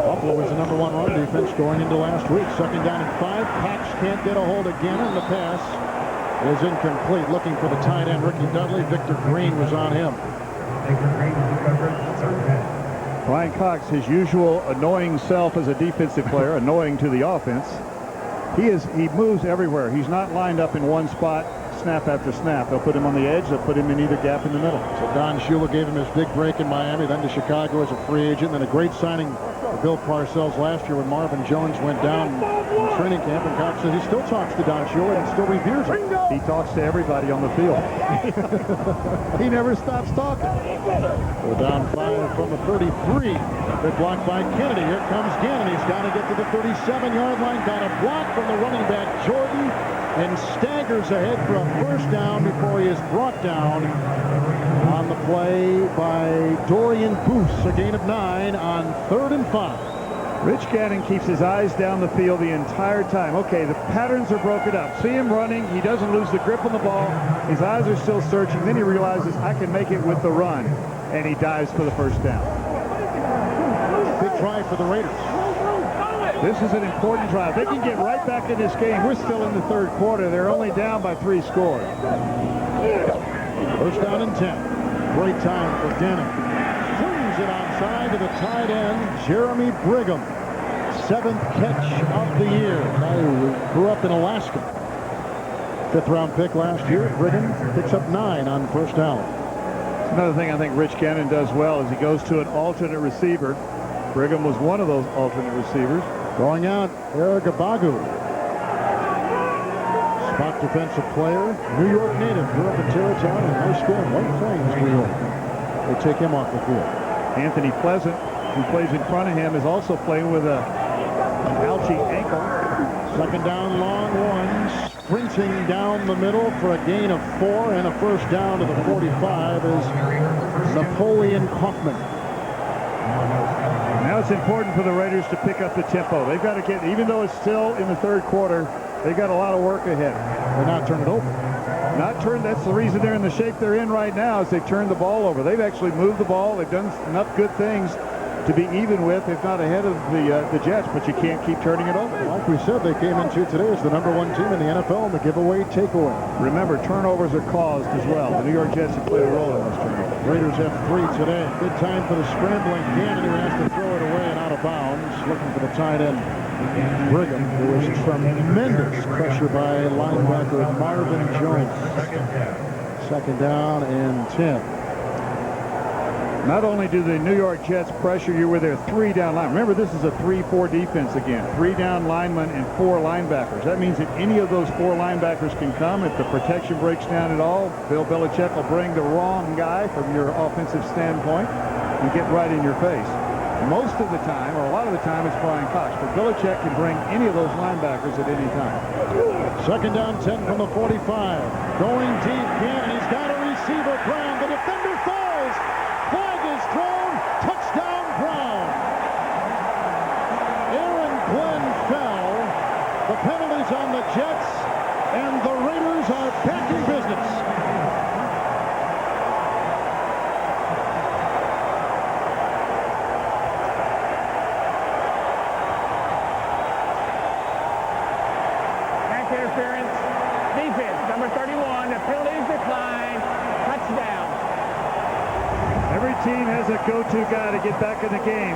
Buffalo was the #1 run defense going into last week. 2nd down and 5. Cox can't get a hold of Gannon. The pass is incomplete. Looking for the tight end, Ricky Dudley. Victor Green was on him. Brian Cox, his usual annoying self as a defensive player, annoying to the offense. He moves everywhere. He's not lined up in one spot snap after snap. They'll put him on the edge. They'll put him in either gap in the middle. So Don Shula gave him his big break in Miami, then to Chicago as a free agent, then a great signing for Bill Parcells last year when Marvin Jones went down in training camp, and Cox says he still talks to Don Shula and still reveres him. He talks to everybody on the field. He never stops talking. We're down 5 from the 33. Good block by Kennedy. Here comes Gannon. He's got to get to the 37-yard line. Got a block from the running back Jordan and staggers ahead for a 1st down before he is brought down on the play by Dorian Boose. A gain of 9 on 3rd and 5. Rich Gannon keeps his eyes down the field the entire time. Okay, the patterns are broken up. See him running. He doesn't lose the grip on the ball. His eyes are still searching. Then he realizes, I can make it with the run. And he dives for the 1st down. Big try for the Raiders. This is an important drive. They can get right back in this game. We're still in the 3rd quarter. They're only down by 3 scores. 1st down and 10. Great time for Gannon. Flings it outside to the tight end, Jeremy Brigham. 7th catch of the year. Guy who grew up in Alaska. 5th round pick last year. Brigham picks up 9 on 1st down. Another thing I think Rich Gannon does well is he goes to an alternate receiver. Brigham was one of those alternate receivers. Going out, Eric Abagu. Spot defensive player, New York native, grew up in Tarrytown and high school in White Plains, New York. They take him off the field. Anthony Pleasant, who plays in front of him, is also playing with an ouchie ankle. 2nd down, long 1. Sprinting down the middle for a gain of 4 and a 1st down to the 45 is Napoleon Kaufman. Now it's important for the Raiders to pick up the tempo. They've got to get, even though it's still in the 3rd quarter, they've got a lot of work ahead. They're not turning it over. That's the reason they're in the shape they're in right now, is they've turned the ball over. They've actually moved the ball. They've done enough good things to be even with, if not ahead of the Jets, but you can't keep turning it over. Like we said, they came into today as the #1 team in the NFL in the giveaway takeaway. Remember, turnovers are caused as well. The New York Jets have played a role in those turnovers. Raiders have 3 today. Good time for the scrambling Gannon, who has to throw it away and out of bounds. Looking for the tight end, Brigham. There was tremendous pressure by linebacker Marvin Jones. Second down and 10. Not only do the New York Jets pressure you with their 3 down line. Remember, this is a 3-4 defense again. 3 down linemen and 4 linebackers. That means that any of those 4 linebackers can come. If the protection breaks down at all, Bill Belichick will bring the wrong guy from your offensive standpoint and get right in your face. Most of the time, or a lot of the time, it's Brian Cox. But Belichick can bring any of those linebackers at any time. Second down, 10 from the 45. Going deep, Gannon. He's got a receiver, Brown. The defender falls. Flag is thrown. Touchdown, Brown. Aaron Glenn fell. The penalties on the Jets, and the Raiders are back in business. Interference. Defense, number 31. The penalties decline. Touchdown. Every team has a go-to guy to get back in the game.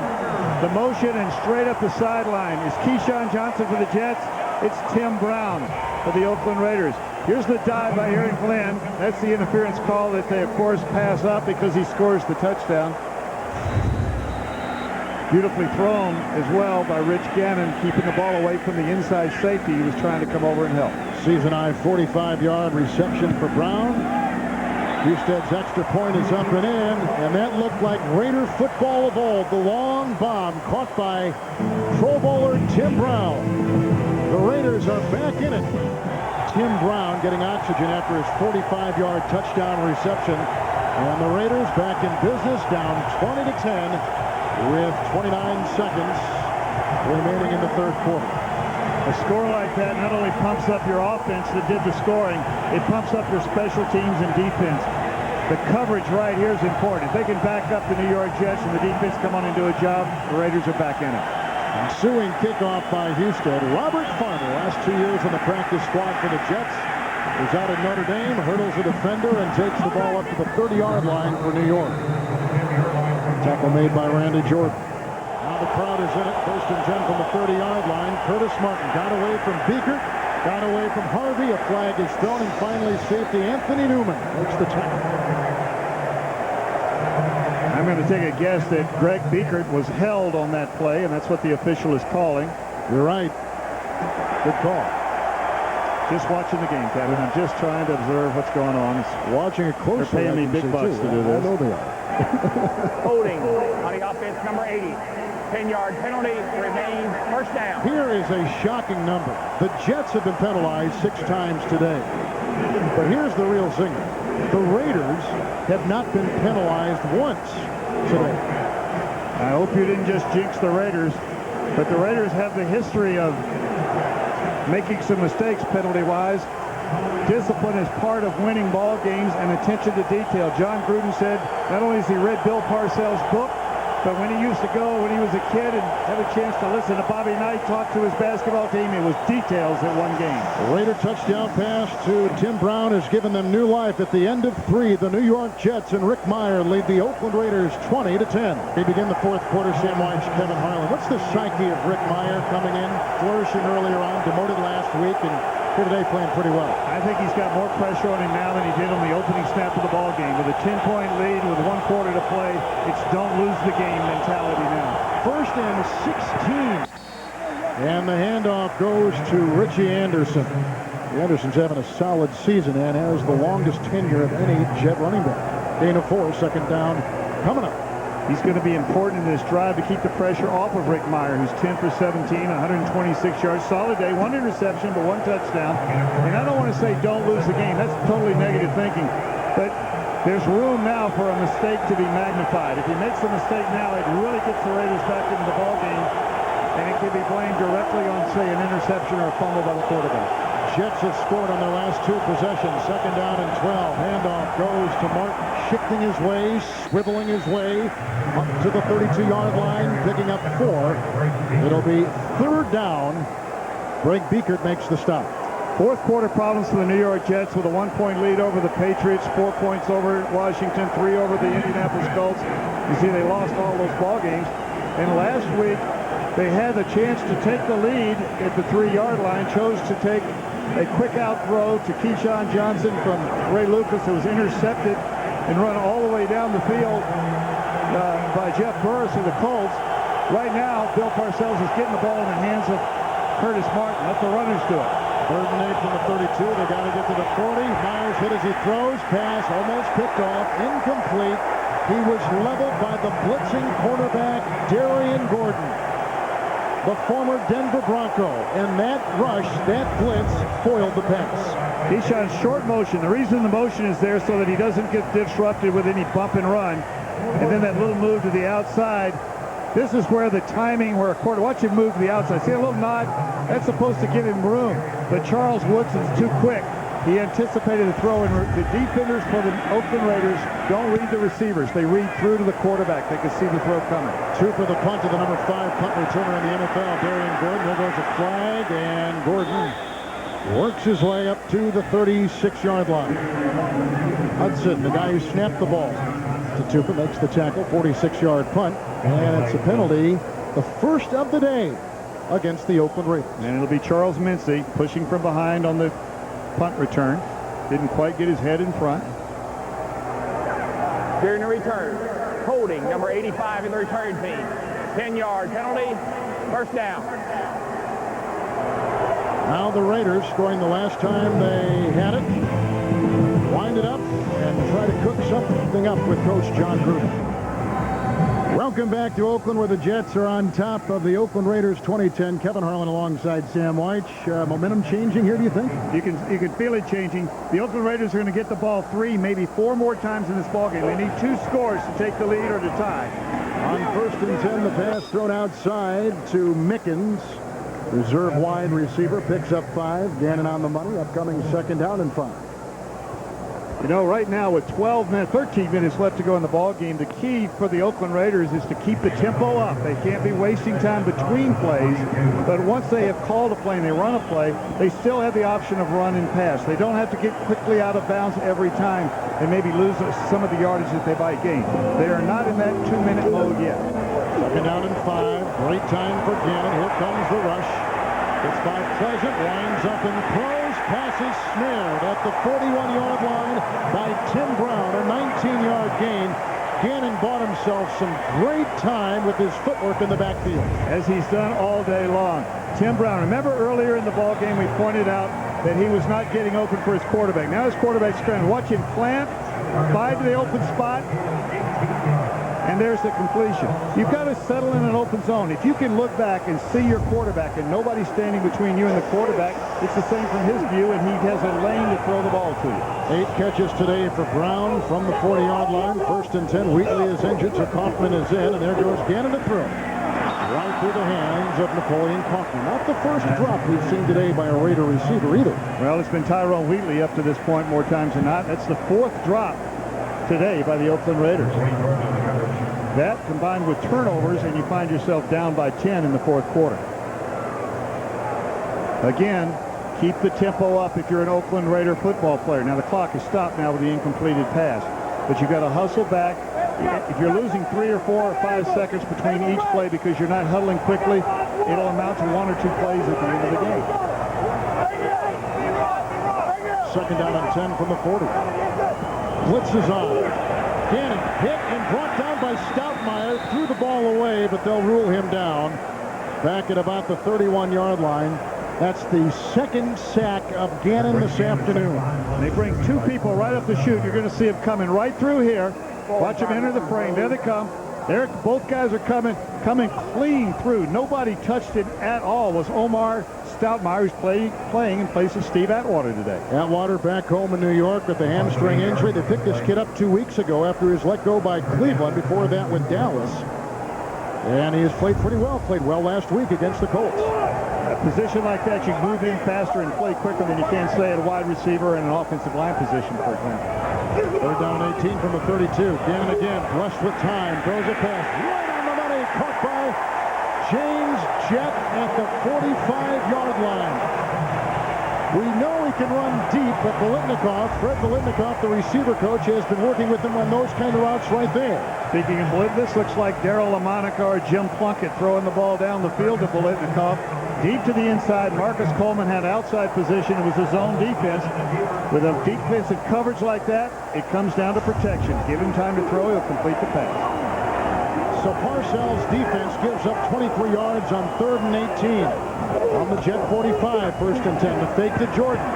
The motion and straight up the sideline is Keyshawn Johnson for the Jets. It's Tim Brown for the Oakland Raiders. Here's the dive by Aaron Glenn. That's the interference call that they, of course, pass up because he scores the touchdown. Beautifully thrown as well by Rich Gannon, keeping the ball away from the inside safety. He was trying to come over and help. Season-high 45-yard reception for Brown. Husted's extra point is up and in, and that looked like Raider football of old. The long bomb caught by Pro Bowler Tim Brown. The Raiders are back in it. Tim Brown getting oxygen after his 45-yard touchdown reception. And the Raiders back in business, down 20-10. With 29 seconds remaining in the third quarter. A score like that not only pumps up your offense that did the scoring, it pumps up your special teams and defense. The coverage right here is important. If they can back up the New York Jets and the defense come on and do a job, the Raiders are back in it. Ensuing kickoff by Husted. Robert Farmer, last 2 years on the practice squad for the Jets, is out at Notre Dame, hurdles a defender, and takes the ball up to the 30-yard line for New York. Tackle made by Randy Jordan. Now the crowd is in it. First and 10 from the 30-yard line. Curtis Martin got away from Beaker, got away from Harvey. A flag is thrown, and finally safety Anthony Newman makes the tackle. I'm going to take a guess that Greg Beaker was held on that play, and that's what the official is calling. You're right. Good call. Just watching the game, Kevin. I'm just trying to observe what's going on. Watching it closely. They're paying me big bucks to do this. I know they are. Holding on the offense, number 80. 10-yard penalty remains first down. Here is a shocking number. The Jets have been penalized 6 times today. But here's the real signal. The Raiders have not been penalized once today. I hope you didn't just jinx the Raiders, but the Raiders have the history of making some mistakes penalty-wise. Discipline is part of winning ball games and attention to detail. John Gruden said not only has he read Bill Parcells' book, but when he used to go when he was a kid and have a chance to listen to Bobby Knight talk to his basketball team, it was details that won games. The Raider touchdown pass to Tim Brown has given them new life. At the end of 3, the New York Jets and Rick Meyer lead the Oakland Raiders 20-10. They begin the fourth quarter. Sam White, Kevin Harlan. What's the psyche of Rick Meyer coming in, flourishing earlier on, demoted last week, and here today playing pretty well? I think he's got more pressure on him now than he did on the opening snap of the ball game. With a 10-point lead with 1 quarter to play, it's don't lose the game mentality now. First and 16. And the handoff goes to Richie Anderson. Anderson's having a solid season and has the longest tenure of any Jet running back. Gain of 4, second down coming up. He's going to be important in this drive to keep the pressure off of Rick Meyer, who's 10 for 17, 126 yards. Solid day, 1 interception, but 1 touchdown. And I don't want to say don't lose the game. That's totally negative thinking. But there's room now for a mistake to be magnified. If he makes a mistake now, it really gets the Raiders back into the ball game. And it can be blamed directly on, say, an interception or a fumble by the quarterback. Jets have scored on their last 2 possessions. Second down and 12. Handoff goes to Martin shifting his way, swiveling his way up to the 32-yard line, picking up 4. It'll be 3rd down. Greg Biekert makes the stop. Fourth quarter problems for the New York Jets with a 1-point lead over the Patriots, 4 points over Washington, 3 over the Indianapolis Colts. You see, they lost all those ball games. And last week, they had the chance to take the lead at the 3-yard line, chose to take a quick out throw to Keyshawn Johnson from Ray Lucas, who was intercepted and run all the way down the field by Jeff Burris of the Colts. Right now, Bill Parcells is getting the ball in the hands of Curtis Martin. Let the runners do it. 3rd and 8 from the 32. They got to get to the 40. Myers hit as he throws. Pass almost picked off. Incomplete. He was leveled by the blitzing cornerback, Darian Gordon, the former Denver Bronco. And that rush, that blitz, foiled the pass. Keyshawn's short motion. The reason the motion is there so that he doesn't get disrupted with any bump and run. And then that little move to the outside. This is where the timing, where a quarter, watch him move to the outside. See a little nod? That's supposed to give him room. But Charles Woodson's too quick. He anticipated the throw, and the defenders for the Oakland Raiders don't read the receivers. They read through to the quarterback. They can see the throw coming. 2 for the punt to the number 5 punt returner in the NFL, Darian Gordon. There goes a flag, and Gordon works his way up to the 36-yard line. Hudson, the guy who snapped the ball to Tupa, makes the tackle, 46-yard punt, and it's a penalty, the first of the day against the Oakland Raiders. And it'll be Charles Mincy pushing from behind on the punt return. Didn't quite get his head in front. During the return, holding number 85 in the return team. 10-yard penalty, 1st down. Now the Raiders, scoring the last time they had it, wind it up and try to cook something up with Coach John Gruden. Welcome back to Oakland, where the Jets are on top of the Oakland Raiders 2010. Kevin Harlan alongside Sam White. Momentum changing here, do you think? You can feel it changing. The Oakland Raiders are going to get the ball 3, maybe 4 more times in this ballgame. They need 2 scores to take the lead or to tie. On 1st and 10, the pass thrown outside to Mickens. Reserve wide receiver, picks up 5. Gannon on the money. Upcoming 2nd down and 5. You know, right now with 13 minutes left to go in the ball game, the key for the Oakland Raiders is to keep the tempo up. They can't be wasting time between plays, but once they have called a play and they run a play, they still have the option of run and pass. They don't have to get quickly out of bounds every time and maybe lose some of the yardage that they might gain. They are not in that 2-minute mode yet. 2nd down and 5. Great time for Gannon. Here comes the rush. It's by Pleasant, winds up and throws. Passes snared at the 41-yard line by Tim Brown, a 19-yard gain. Gannon bought himself some great time with his footwork in the backfield. As he's done all day long. Tim Brown, remember earlier in the ball game we pointed out that he was not getting open for his quarterback. Now his quarterback's scrambling. Watch him plant, 5 to the open spot, and there's the completion. You've got to settle in an open zone. If you can look back and see your quarterback and nobody's standing between you and the quarterback, it's the same from his view, and he has a lane to throw the ball to you. 8 catches today for Brown from the 40-yard line. 1st and 10. Wheatley is injured, so Kaufman is in, and there goes Gannon to throw. Right through the hands of Napoleon Kaufman. Not the first drop we've seen today by a Raider receiver either. Well, it's been Tyrone Wheatley up to this point more times than not. That's the 4th drop today by the Oakland Raiders. That combined with turnovers, and you find yourself down by 10 in the 4th quarter. Again, keep the tempo up if you're an Oakland Raider football player. Now the clock is stopped now with the incompleted pass, but you've got to hustle back. If you're losing 3 or 4 or 5 seconds between each play because you're not huddling quickly, it'll amount to 1 or 2 plays at the end of the game. 2nd down and 10 from the 40. Blitz is on. Gannon hit and brought down by Stoutmeyer. Threw the ball away, but they'll rule him down. Back at about the 31-yard line. That's the 2nd sack of Gannon this afternoon. They bring 2 people right up the chute. You're going to see them coming right through here. Watch them enter the frame. There they come. There, both guys are coming clean through. Nobody touched it at all. Was Omar Stoutmeyer, who's playing in place of Steve Atwater today. Atwater back home in New York with a hamstring injury. They picked this kid up 2 weeks ago after he was let go by Cleveland. Before that with Dallas. And he has played pretty well. Played well last week against the Colts. A position like that, you move in faster and play quicker than you can, say, at a wide receiver and an offensive line position, for example. Third down 18 from the 32. Gannon again, rushed with time, throws a pass right on the money, caught by James Jett at the 45-yard line. We know he can run deep, but Fred Bolitnikoff, the receiver coach, has been working with him on those kind of routes right there. Speaking of Bolitnikoff, this looks like Darryl LaMonica or Jim Plunkett throwing the ball down the field to Bolitnikoff. Deep to the inside. Marcus Coleman had outside position. It was his own defense. With a defensive coverage like that, it comes down to protection. Give him time to throw, he'll complete the pass. So Parcells' defense gives up 23 yards on 3rd and 18. On the Jet 45, 1st and 10. The fake to Jordan.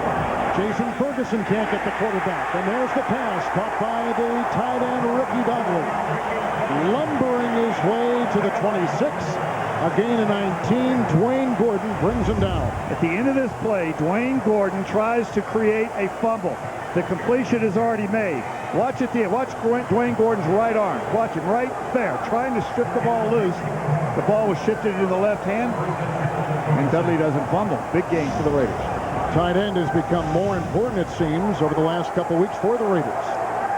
Jason Ferguson can't get the quarterback. And there's the pass caught by the tight end Ricky Donnelly. Lumbering his way to the 26. A gain of 19. Dwayne Gordon brings him down. At the end of this play, Dwayne Gordon tries to create a fumble. The completion is already made. Watch it there. Watch Dwayne Gordon's right arm. Watch him right there, trying to strip the ball loose. The ball was shifted to the left hand, and Dudley doesn't fumble. Big gain for the Raiders. Tight end has become more important, it seems, over the last couple weeks for the Raiders.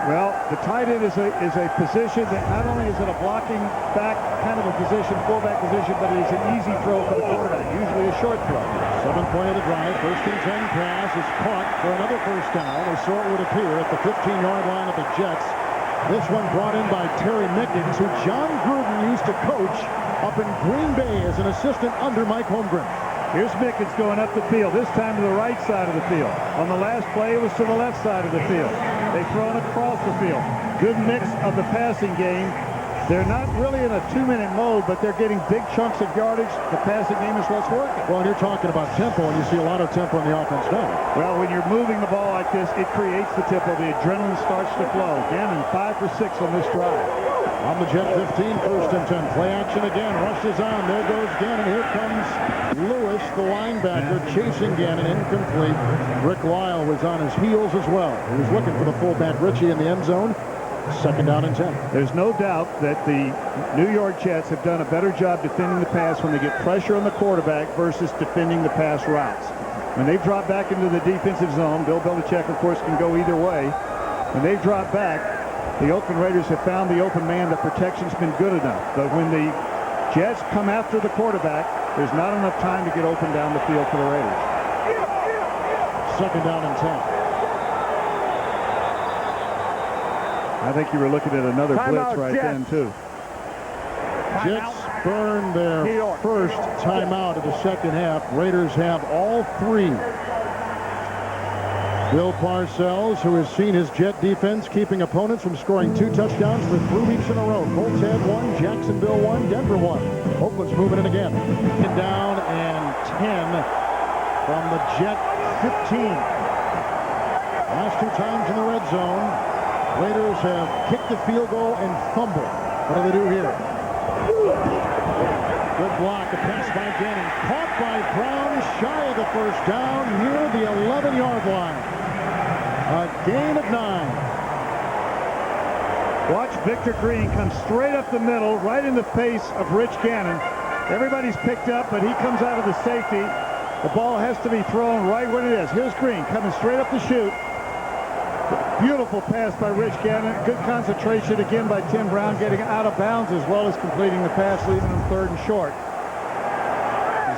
Well, the tight end is a position that not only is it a blocking back kind of a position, fullback position, but it is an easy throw for the quarterback, usually a short throw. 7th play of the drive, 1st and 10 pass is caught for another 1st down, or so it would appear, at the 15-yard line of the Jets. This one brought in by Terry Mickens, who John Gruden used to coach up in Green Bay as an assistant under Mike Holmgren. Here's Mickens going up the field, this time to the right side of the field. On the last play, it was to the left side of the field. They throw it across the field. Good mix of the passing game. They're not really in a 2-minute mode, but they're getting big chunks of yardage. The passing game is what's working. Well, and you're talking about tempo, and you see a lot of tempo in the offense now. Well, when you're moving the ball like this, it creates the tempo. The adrenaline starts to flow. Gannon 5 for 6 on this drive. On the Jet 15, 1st and 10. Play action again. Rushes on. There goes Gannon. Here comes Lewis, the linebacker, chasing Gannon. Incomplete. Rick Lyle was on his heels as well. He was looking for the fullback Ritchie in the end zone. 2nd down and 10. There's no doubt that the New York Jets have done a better job defending the pass when they get pressure on the quarterback versus defending the pass routes. When they've dropped back into the defensive zone, Bill Belichick, of course, can go either way. When they've dropped back, the Oakland Raiders have found the open man. The protection's been good enough. But when the Jets come after the quarterback, there's not enough time to get open down the field for the Raiders. 2nd down and 10. I think you were looking at another blitz right then, too. Jets burn their first timeout of the 2nd half. Raiders have all 3. Bill Parcells, who has seen his Jet defense keeping opponents from scoring 2 touchdowns for 3 weeks in a row. Colts had 1, Jacksonville 1, Denver 1. Oakland's moving it again. Down and 10 from the Jet 15. Last 2 times in the red zone, Raiders have kicked the field goal and fumbled. What do they do here? Good block, a pass by Gannon. Caught by Brown, shy of the 1st down, near the 11-yard line. A gain of 9. Watch Victor Green come straight up the middle, right in the face of Rich Gannon. Everybody's picked up, but he comes out of the safety. The ball has to be thrown right where it is. Here's Green coming straight up the chute. Beautiful pass by Rich Gannon. Good concentration again by Tim Brown, getting out of bounds as well as completing the pass, leaving him 3rd and short.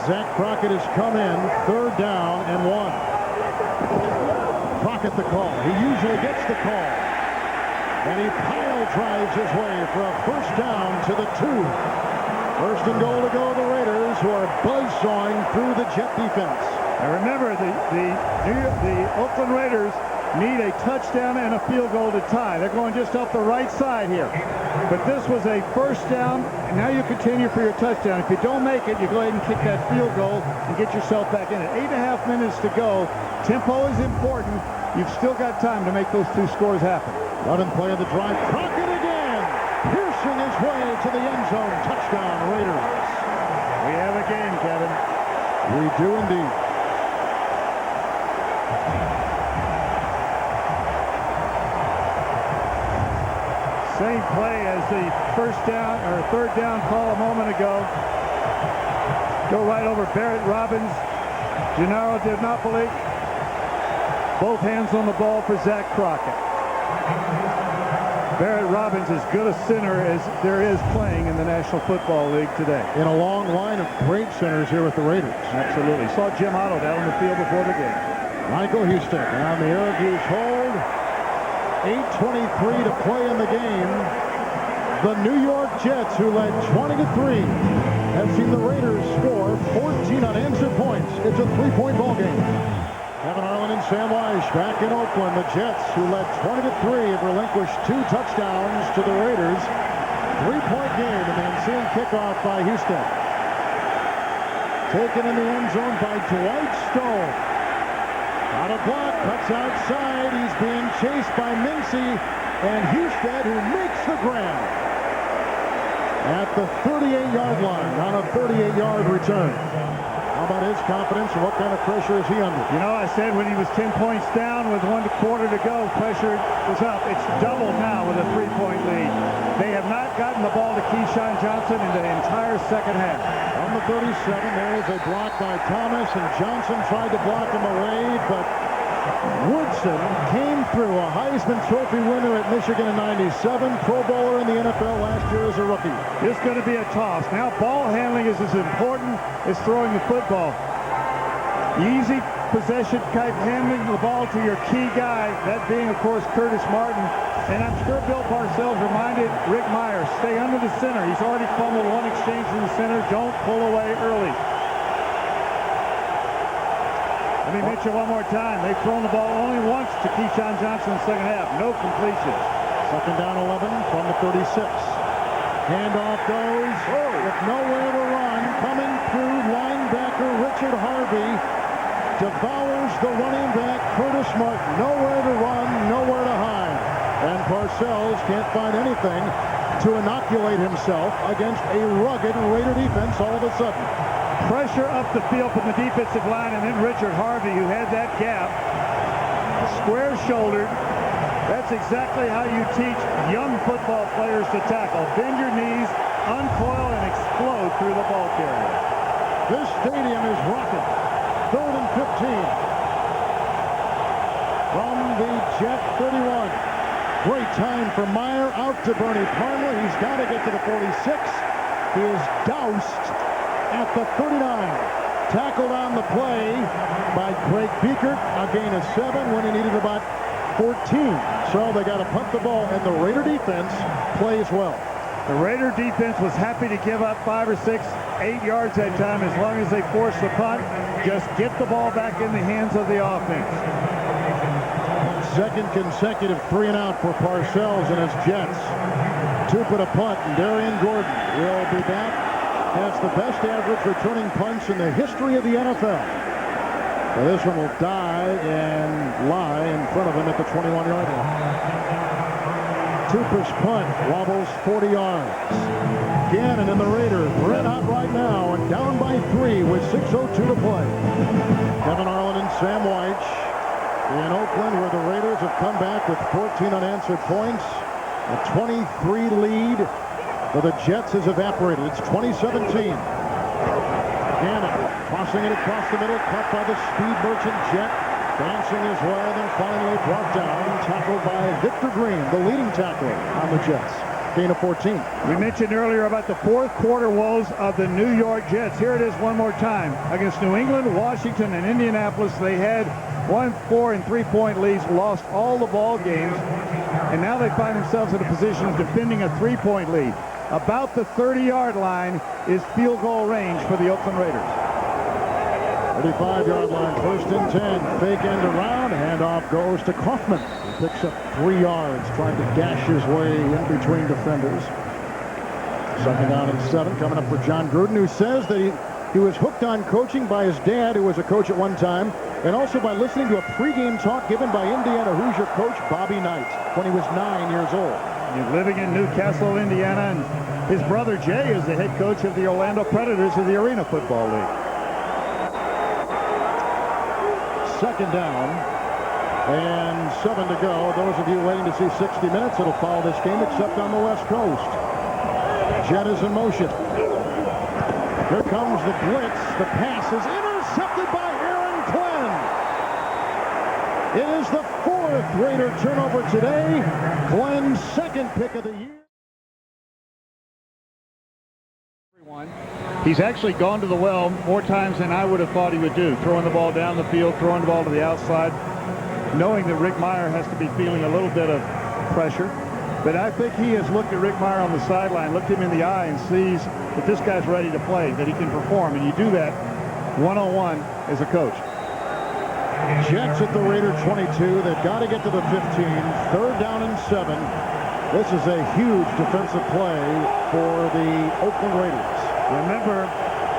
Zach Crockett has come in, 3rd down and 1. Crockett the call. He usually gets the call. And he pile drives his way for a 1st down to the 2. 1st and goal to go, the Raiders, who are buzzsawing through the Jet defense. Now remember, the Oakland Raiders need a touchdown and a field goal to tie. They're going just off the right side here. But this was a 1st down, and now you continue for your touchdown. If you don't make it, you go ahead and kick that field goal and get yourself back in it. 8.5 minutes to go. Tempo is important. You've still got time to make those 2 scores happen. 11th play of the drive. Crockett again, piercing his way to the end zone. Touchdown, Raiders. We have a game, Kevin. We do indeed. Same play as the 1st down or 3rd down call a moment ago. Go right over Barrett Robbins, Gennaro DiNapoli. Both hands on the ball for Zach Crockett. Barrett Robbins, as good a center as there is playing in the National Football League today. In a long line of great centers here with the Raiders. Absolutely. Saw Jim Otto down on the field before the game. Michael Houston on the Syracuse hold. 8:23 to play in the game. The New York Jets, who led 20-3, have seen the Raiders score 14 unanswered points. It's a 3-point ball game. Kevin Harlan and Sam Nyj back in Oakland. The Jets, who led 20-3, have relinquished 2 touchdowns to the Raiders. 3-point game in the ensuing kickoff by Houston. Taken in the end zone by Dwight Stone. Out of block, cuts outside. He's being chased by Mincy and Houston, who makes the grab at the 38-yard line on a 38-yard return. How about his confidence and what kind of pressure is he under? You know, I said when he was 10 points down with 1 quarter to go, pressure was up. It's doubled now with a 3-point lead. They have not gotten the ball to Keyshawn Johnson in the entire second half. On the 37, there is a block by Thomas, and Johnson tried to block him away, but Woodson came through, a Heisman Trophy winner at Michigan in '97, Pro Bowler in the NFL last year as a rookie. It's going to be a toss. Now ball handling is as important as throwing the football. Easy possession type handling the ball to your key guy, that being, of course, Curtis Martin. And I'm sure Bill Parcells reminded Rick Myers, stay under the center. He's already fumbled 1 exchange in the center. Don't pull away early. Let me mention one more time. They've thrown the ball only once to Keyshawn Johnson in the second half. No completions. Second down 11 from the 36. Handoff goes with nowhere to run. Coming through, linebacker Richard Harvey devours the running back Curtis Martin. Nowhere to run, nowhere to hide. And Parcells can't find anything to inoculate himself against a rugged Raider defense all of a sudden. Pressure up the field from the defensive line, and then Richard Harvey, who had that gap, square-shouldered. That's exactly how you teach young football players to tackle. Bend your knees, uncoil, and explode through the ball carrier. This stadium is rocking. 3rd and 15. From the Jet 31. Great time for Meyer, out to Bernie Parma. He's got to get to the 46. He is doused at the 39. Tackled on the play by Greg Biekert. A gain of 7 when he needed about 14. So they got to punt the ball, and the Raider defense plays well. The Raider defense was happy to give up 5 or 6, 8 yards that time as long as they forced the punt. Just get the ball back in the hands of the offense. Second consecutive 3-and-out for Parcells and his Jets. 2 put a punt, and Darian Gordon will be back. Has the best average returning punts in the history of the NFL. So this one will die and lie in front of him at the 21-yard line. Tupper's punt wobbles 40 yards. Gannon and the Raiders red hot right now and down by 3 with 6:02 to play. Kevin Harlan and Sam Nyj in Oakland, where the Raiders have come back with 14 unanswered points. A 23 lead for the Jets has evaporated. It's 2017. Gannon tossing it across the middle, caught by the speed merchant Jet. Dancing his way, then finally brought down, tackled by Victor Green, the leading tackler on the Jets. Gain of 14. We mentioned earlier about the 4th quarter woes of the New York Jets. Here it is one more time. Against New England, Washington, and Indianapolis, they had 1, 4, and 3-point leads, lost all the ball games, and now they find themselves in a position of defending a 3-point lead. About the 30-yard line is field goal range for the Oakland Raiders. 35-yard line, 1st and 10. Fake end around. Handoff goes to Kaufman. He picks up 3 yards, trying to dash his way in between defenders. 2nd down and 7 coming up for John Gruden, who says that he was hooked on coaching by his dad, who was a coach at one time, and also by listening to a pregame talk given by Indiana Hoosier coach Bobby Knight when he was 9 years old. He's living in Newcastle, Indiana, and his brother Jay is the head coach of the Orlando Predators of the Arena Football League. 2nd down and 7 to go. Those of you waiting to see 60 minutes, it'll follow this game except on the West Coast. Jet is in motion. Here comes the blitz. The pass is intercepted by Aaron Glenn. It is the 4th Raider turnover today. Glenn's second pick of the year. He's actually gone to the well more times than I would have thought he would do, throwing the ball down the field, throwing the ball to the outside, knowing that Rick Meyer has to be feeling a little bit of pressure. But I think he has looked at Rick Meyer on the sideline, looked him in the eye, and sees that this guy's ready to play, that he can perform. And you do that one-on-one as a coach. Jets at the Raider 22. They've got to get to the 15. 3rd down and 7. This is a huge defensive play for the Oakland Raiders. Remember,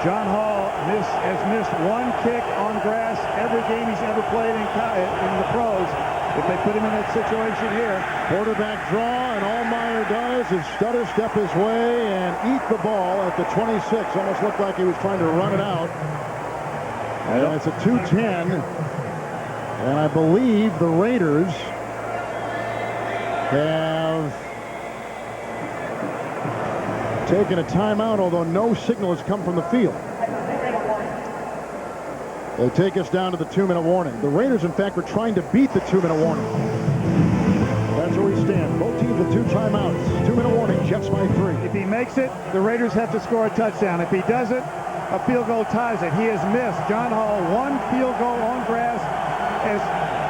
John Hall has missed one kick on grass every game he's ever played in the pros. If they put him in that situation here. Quarterback draw, and all Meyer does is stutter step his way and eat the ball at the 26. Almost looked like he was trying to run it out. And it's a 2-10. And I believe the Raiders have taken a timeout, although no signal has come from the field. They take us down to the 2-minute warning. The Raiders, in fact, were trying to beat the 2-minute warning. That's where we stand. Both teams with 2 timeouts. 2-minute warning, Jets by 3. If he makes it, the Raiders have to score a touchdown. If he doesn't, a field goal ties it. He has missed, John Hall, 1 field goal on grass as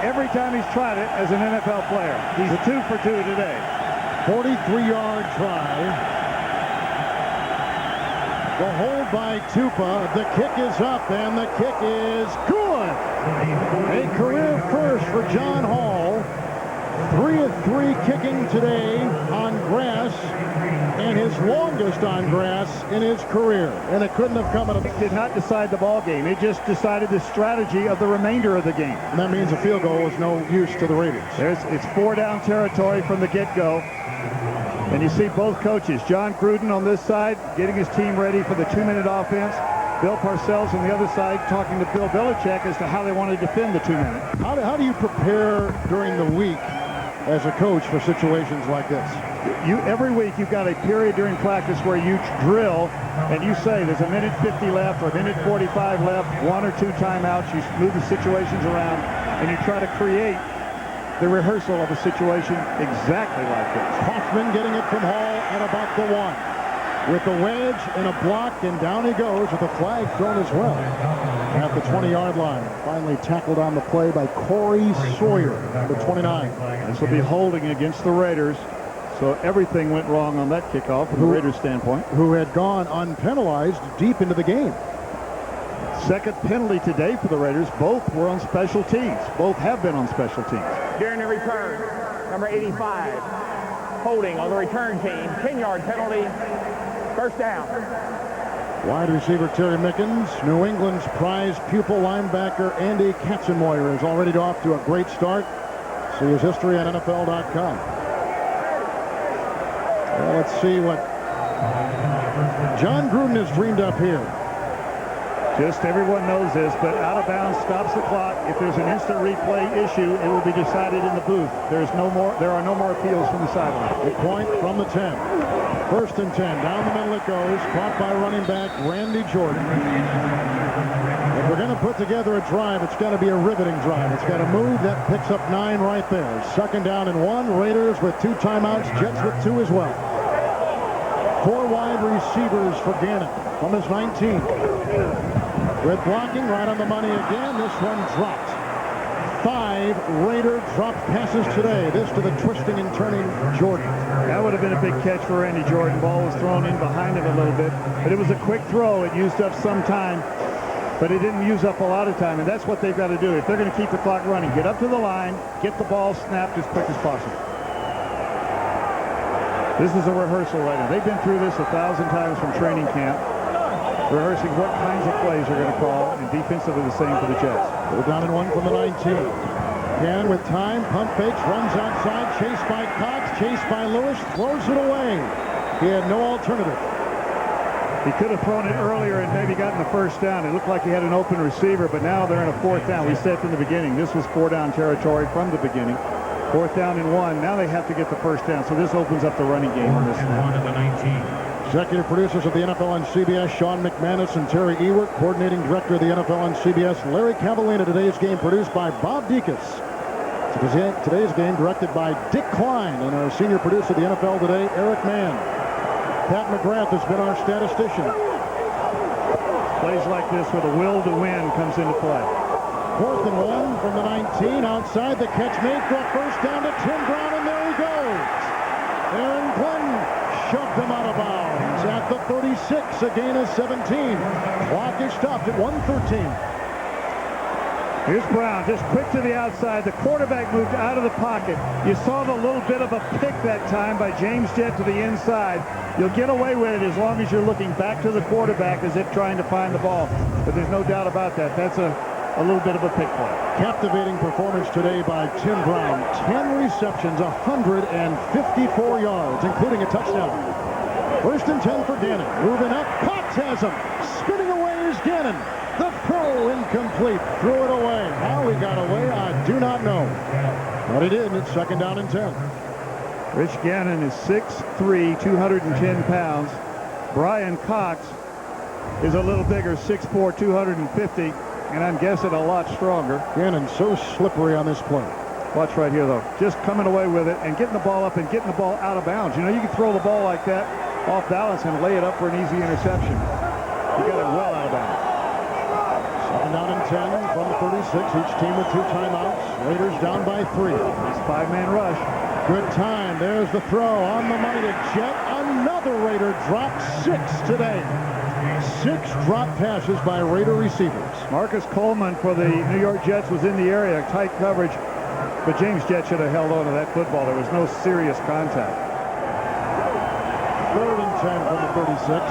every time he's tried it as an NFL player. He's 2 for 2 today. 43-yard try. The hold by Tupa. The kick is up, and the kick is good. A career first for John Hall. 3 of 3 kicking today on grass, and his longest on grass in his career. And it couldn't have come at It did not decide the ball game. It just decided the strategy of the remainder of the game. And that means a field goal is no use to the Raiders. It's 4-down territory from the get-go. And you see both coaches, John Gruden on this side, getting his team ready for the 2-minute offense. Bill Parcells on the other side talking to Bill Belichick as to how they want to defend the 2-minute. How do you prepare during the week as a coach for situations like this? Every week you've got a period during practice where you drill and you say there's a minute 50 left or a minute 45 left, 1 or 2 timeouts. You move the situations around and you try to create the rehearsal of a situation exactly like this. Hoffman getting it from Hall at about the 1. With the wedge and a block, and down he goes with a flag thrown as well. At the 20-yard line. Finally tackled on the play by Corey Sawyer, number 29. This will be holding against the Raiders. So everything went wrong on that kickoff from the Raiders' standpoint. Who had gone unpenalized deep into the game. Second penalty today for the Raiders. Both were on special teams. Both have been on special teams. During the return, number 85, holding on the return team, 10-yard penalty, 1st down. Wide receiver Terry Mickens, New England's prize pupil linebacker Andy Katzenmoyer is already off to a great start. See his history on NFL.com. Well, let's see what John Gruden has dreamed up here. Just everyone knows this, but out of bounds stops the clock. If there's an instant replay issue, it will be decided in the booth. There are no more appeals from the sideline. A point from the 10. 1st and 10. Down the middle it goes. Caught by running back Randy Jordan. If we're going to put together a drive, it's got to be a riveting drive. It's got to move. That picks up 9 right there. 2nd down and 1. Raiders with 2 timeouts. Jets with 2 as well. 4 wide receivers for Gannon from his 19. Good blocking, right on the money again. This one dropped. 5 Raider dropped passes today. This to the twisting and turning Jordan. That would have been a big catch for Randy Jordan. Ball was thrown in behind him a little bit, but it was a quick throw. It used up some time, but it didn't use up a lot of time, and that's what they've got to do. If they're going to keep the clock running, get up to the line, get the ball snapped as quick as possible. This is a rehearsal right now. They've been through this 1,000 times from training camp, rehearsing what kinds of plays they're going to call, and defensively the same for the Jets. We're down in 1 from the 19. Gannon with time, pump fakes, runs outside, chased by Cox, chased by Lewis, throws it away. He had no alternative. He could have thrown it earlier and maybe gotten the 1st down. It looked like he had an open receiver, but now they're in a 4th down. We said from the beginning, this was 4-down territory from the beginning. 4th down and 1. Now they have to get the 1st down, so this opens up the running game on this snap. Executive producers of the NFL on CBS, Sean McManus and Terry Ewert. Coordinating director of the NFL on CBS, Larry Cavallina. Today's game produced by Bob Dekas. Today's game directed by Dick Klein and our senior producer of the NFL Today, Eric Mann. Pat McGrath has been our statistician. Plays like this with a will to win comes into play. 4th and 1 from the 19. Outside, the catch made for a first down to Tim Brown, and there he goes. Aaron Glenn shoved him out of bounds at the 36, a gain of 17. Clock is stopped at 1:13. Here's Brown, just quick to the outside. The quarterback moved out of the pocket. You saw the little bit of a pick that time by James Jett to the inside. You'll get away with it as long as you're looking back to the quarterback as if trying to find the ball. But there's no doubt about that. That's a little bit of a pick play. Captivating performance today by Tim Brown. 10 receptions, 154 yards, including a touchdown. 1st and 10 for Gannon. Moving up, Cox has him. Spinning away is Gannon. The throw incomplete. Threw it away. How he got away, I do not know. But he did. It's 2nd down and 10. Rich Gannon is 6'3", 210 pounds. Brian Cox is a little bigger, 6'4", 250, and I'm guessing a lot stronger. Gannon so slippery on this play. Watch right here, though. Just coming away with it and getting the ball up and getting the ball out of bounds. You know, you can throw the ball like that off balance and lay it up for an easy interception. He got it well out of bounds. 2nd down and 10 from the 36. Each team with 2 timeouts. Raiders down by 3. Nice 5-man rush. Good time. There's the throw on the money to Jett. Another Raider dropped 6 today. 6 drop passes by Raider receivers. Marcus Coleman for the New York Jets was in the area, tight coverage, but James Jett should have held on to that football. There was no serious contact. 3rd and 10 from the 36.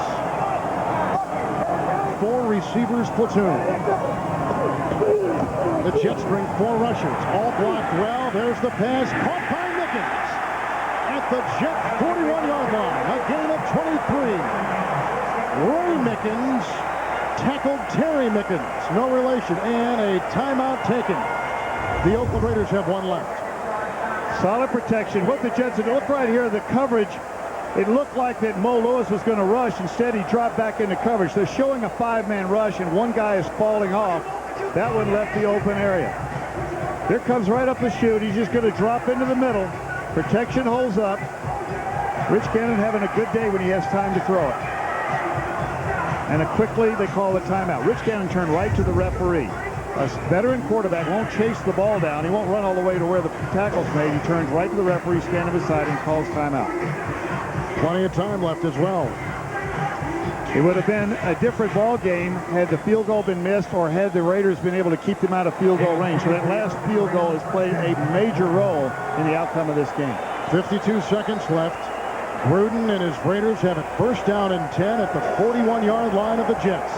4 receivers platoon. The Jets bring 4 rushers, all blocked well. There's the pass, caught by Mickens at the Jet 41-yard line. A gain of 23. Roy Mickens tackled Terry Mickens, no relation, and a timeout taken. The Oakland Raiders have 1 left. Solid protection. What the Jets did, look right here, the coverage. It looked like that Mo Lewis was going to rush. Instead, he dropped back into coverage. They're showing a 5-man rush, and one guy is falling off. That one left the open area. Here comes right up the chute. He's just going to drop into the middle. Protection holds up. Rich Gannon having a good day when he has time to throw it. And quickly they call the timeout. Rich Gannon turned right to the referee. A veteran quarterback won't chase the ball down. He won't run all the way to where the tackle's made. He turns right to the referee, standing beside him, calls timeout. Plenty of time left as well. It would have been a different ball game had the field goal been missed or had the Raiders been able to keep them out of field goal range. So that last field goal has played a major role in the outcome of this game. 52 seconds left. Gruden and his Raiders have it 1st down and 10 at the 41-yard line of the Jets.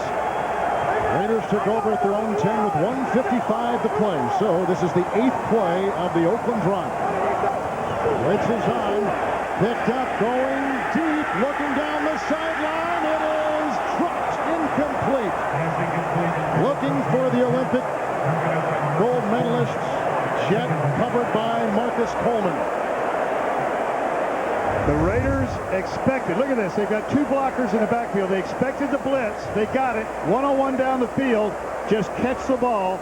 Raiders took over at their own 10 with 1:55 to play. So this is the 8th play of the Oakland drive. Blitz is on. Picked up, going deep, looking down the sideline. It is dropped, incomplete. Looking for the Olympic gold medalist, Jett, covered by Marcus Coleman. The Raiders expected, look at this, they've got 2 blockers in the backfield. They expected the blitz. They got it. 1-on-1 down the field. Just catch the ball.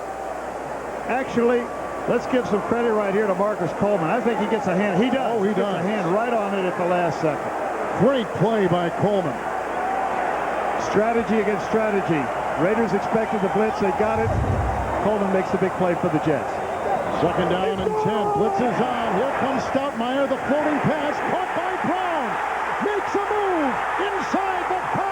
Actually, let's give some credit right here to Marcus Coleman. I think he gets a hand. He does. Oh, he does. Gets a hand right on it at the last second. Great play by Coleman. Strategy against strategy. Raiders expected the blitz. They got it. Coleman makes the big play for the Jets. 2nd down and 10. Blitz is on. Here comes Stoutmire. The floating pass caught by Brown. Makes a move inside the 5.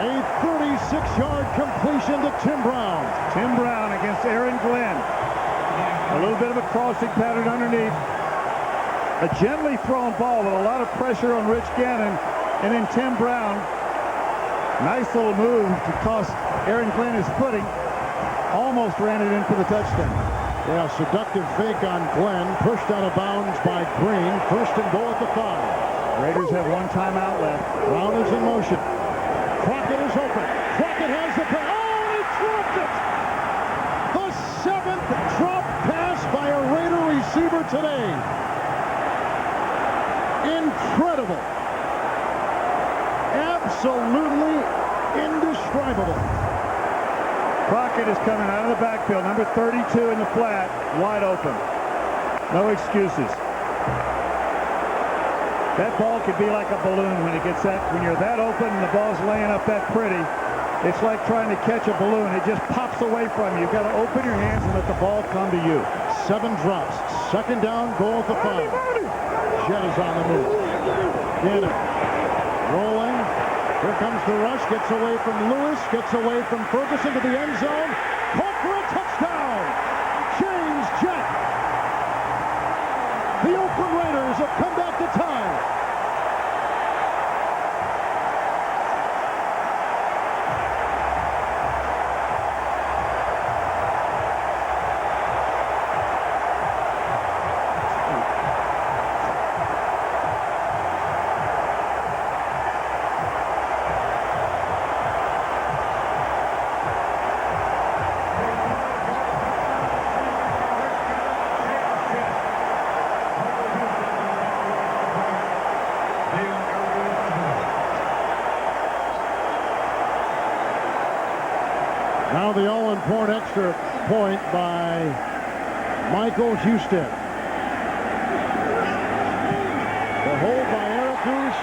A 36-yard completion to Tim Brown. Tim Brown against Aaron Glenn. A little bit of a crossing pattern underneath. A gently thrown ball with a lot of pressure on Rich Gannon. And then Tim Brown. Nice little move to cost Aaron Glenn his footing. Almost ran it in for the touchdown. Yeah, seductive fake on Glenn. Pushed out of bounds by Green. 1st and goal at the 5. Raiders have 1 timeout left. Brown is in motion. Crockett is open. Crockett has the pass. Oh, and he dropped it! The 7th drop pass by a Raider receiver today. Incredible. absolutely indescribable. Crockett is coming out of the backfield. Number 32 in the flat, wide open. No excuses. That ball could be like a balloon when it gets that. When you're that open and the ball's laying up that pretty, it's like trying to catch a balloon. It just pops away from you. You've got to open your hands and let the ball come to you. 7 drops. Second down, goal at the 5. Jet is on the move. Gannon rolling. Here comes the rush. Gets away from Lewis. Gets away from Ferguson to the end zone. Caught for a touchdown. James Jet. The Oakland Raiders have come back to tie. Now the all-important extra point by Michael Houston. The hold by Ericus.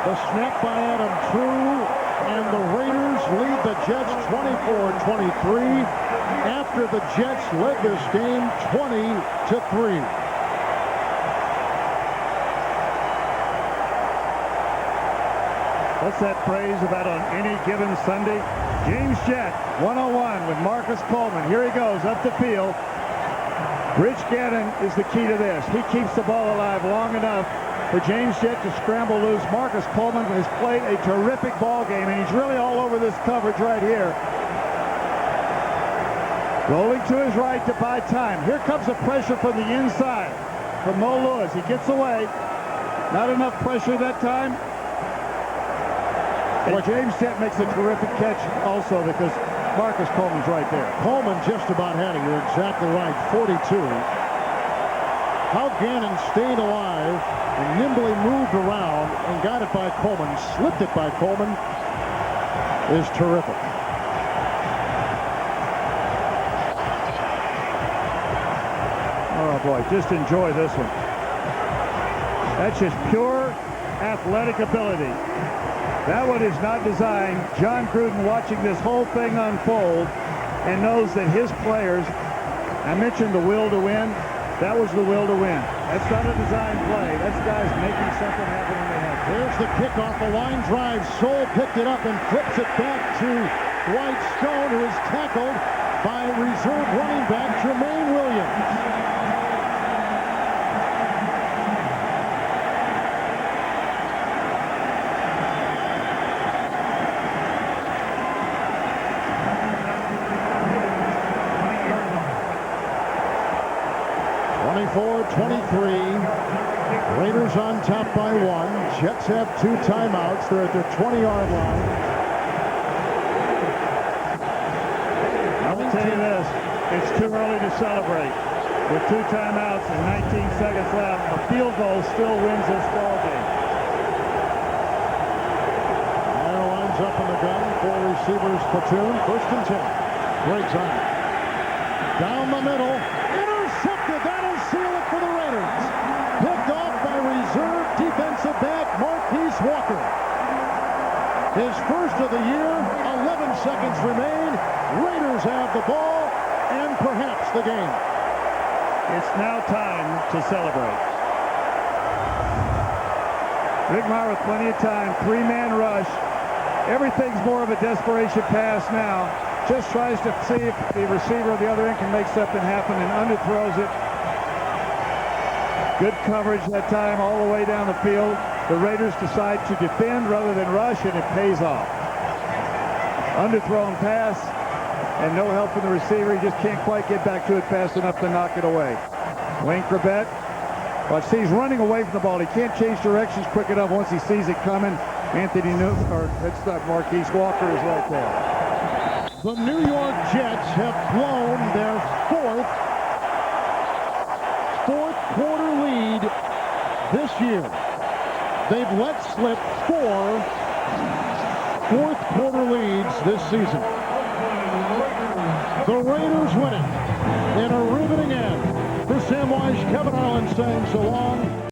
The snap by Adam True. And the Raiders lead the Jets 24-23 after the Jets led this game 20-3. What's that phrase about on any given Sunday? James Jet, 101 with Marcus Coleman. Here he goes up the field. Rich Gannon is the key to this. He keeps the ball alive long enough for James Jet to scramble loose. Marcus Coleman has played a terrific ball game, and he's really all over this coverage right here. Rolling to his right to buy time. Here comes the pressure from the inside from Mo Lewis. He gets away. Not enough pressure that time. And James Jet makes a terrific catch also because Marcus Coleman's right there. Coleman just about had it. You're exactly right. 42. How Gannon stayed alive and nimbly moved around and got it by Coleman, slipped it by Coleman, is terrific. Oh boy, just enjoy this one. That's just pure athletic ability. That one is not designed. John Gruden watching this whole thing unfold and knows that his players, I mentioned the will to win, that was the will to win. That's not a design play. That's guys making something happen in their head. There's the kickoff, a line drive. Soule picked it up and flips it back to Dwight Stone, who is tackled by reserve running back Jermaine Williams. 24-23. Raiders on top by 1. Jets have 2 timeouts. They're at their 20-yard line. I will tell you this. It's too early to celebrate. With 2 timeouts and 19 seconds left, a field goal still wins this ball game. Now lines up in the gun. 4 receivers platoon. 1st and 10. Briggs on it. Down the middle. Intercepted. That'll seal it for the Raiders. Picked off by reserve defensive back Marquise Walker. His first of the year. 11 seconds remain. Raiders have the ball and perhaps the game. It's now time to celebrate. Rigmar with plenty of time. 3-man rush. Everything's more of a desperation pass now. Just tries to see if the receiver on the other end can make something happen and underthrows it. Good coverage that time all the way down the field. The Raiders decide to defend rather than rush, and it pays off. Underthrown pass, and no help from the receiver. He just can't quite get back to it fast enough to knock it away. Wayne Corbett, well, see, he's running away from the ball. He can't change directions quick enough once he sees it coming. Anthony Newton, or that's not Marquise Walker, is right there. The New York Jets have blown their fourth quarter lead this year. They've let slip 4 fourth-quarter leads this season. The Raiders win it in a riveting end. For Sam Nyj, Kevin Harlan saying so long.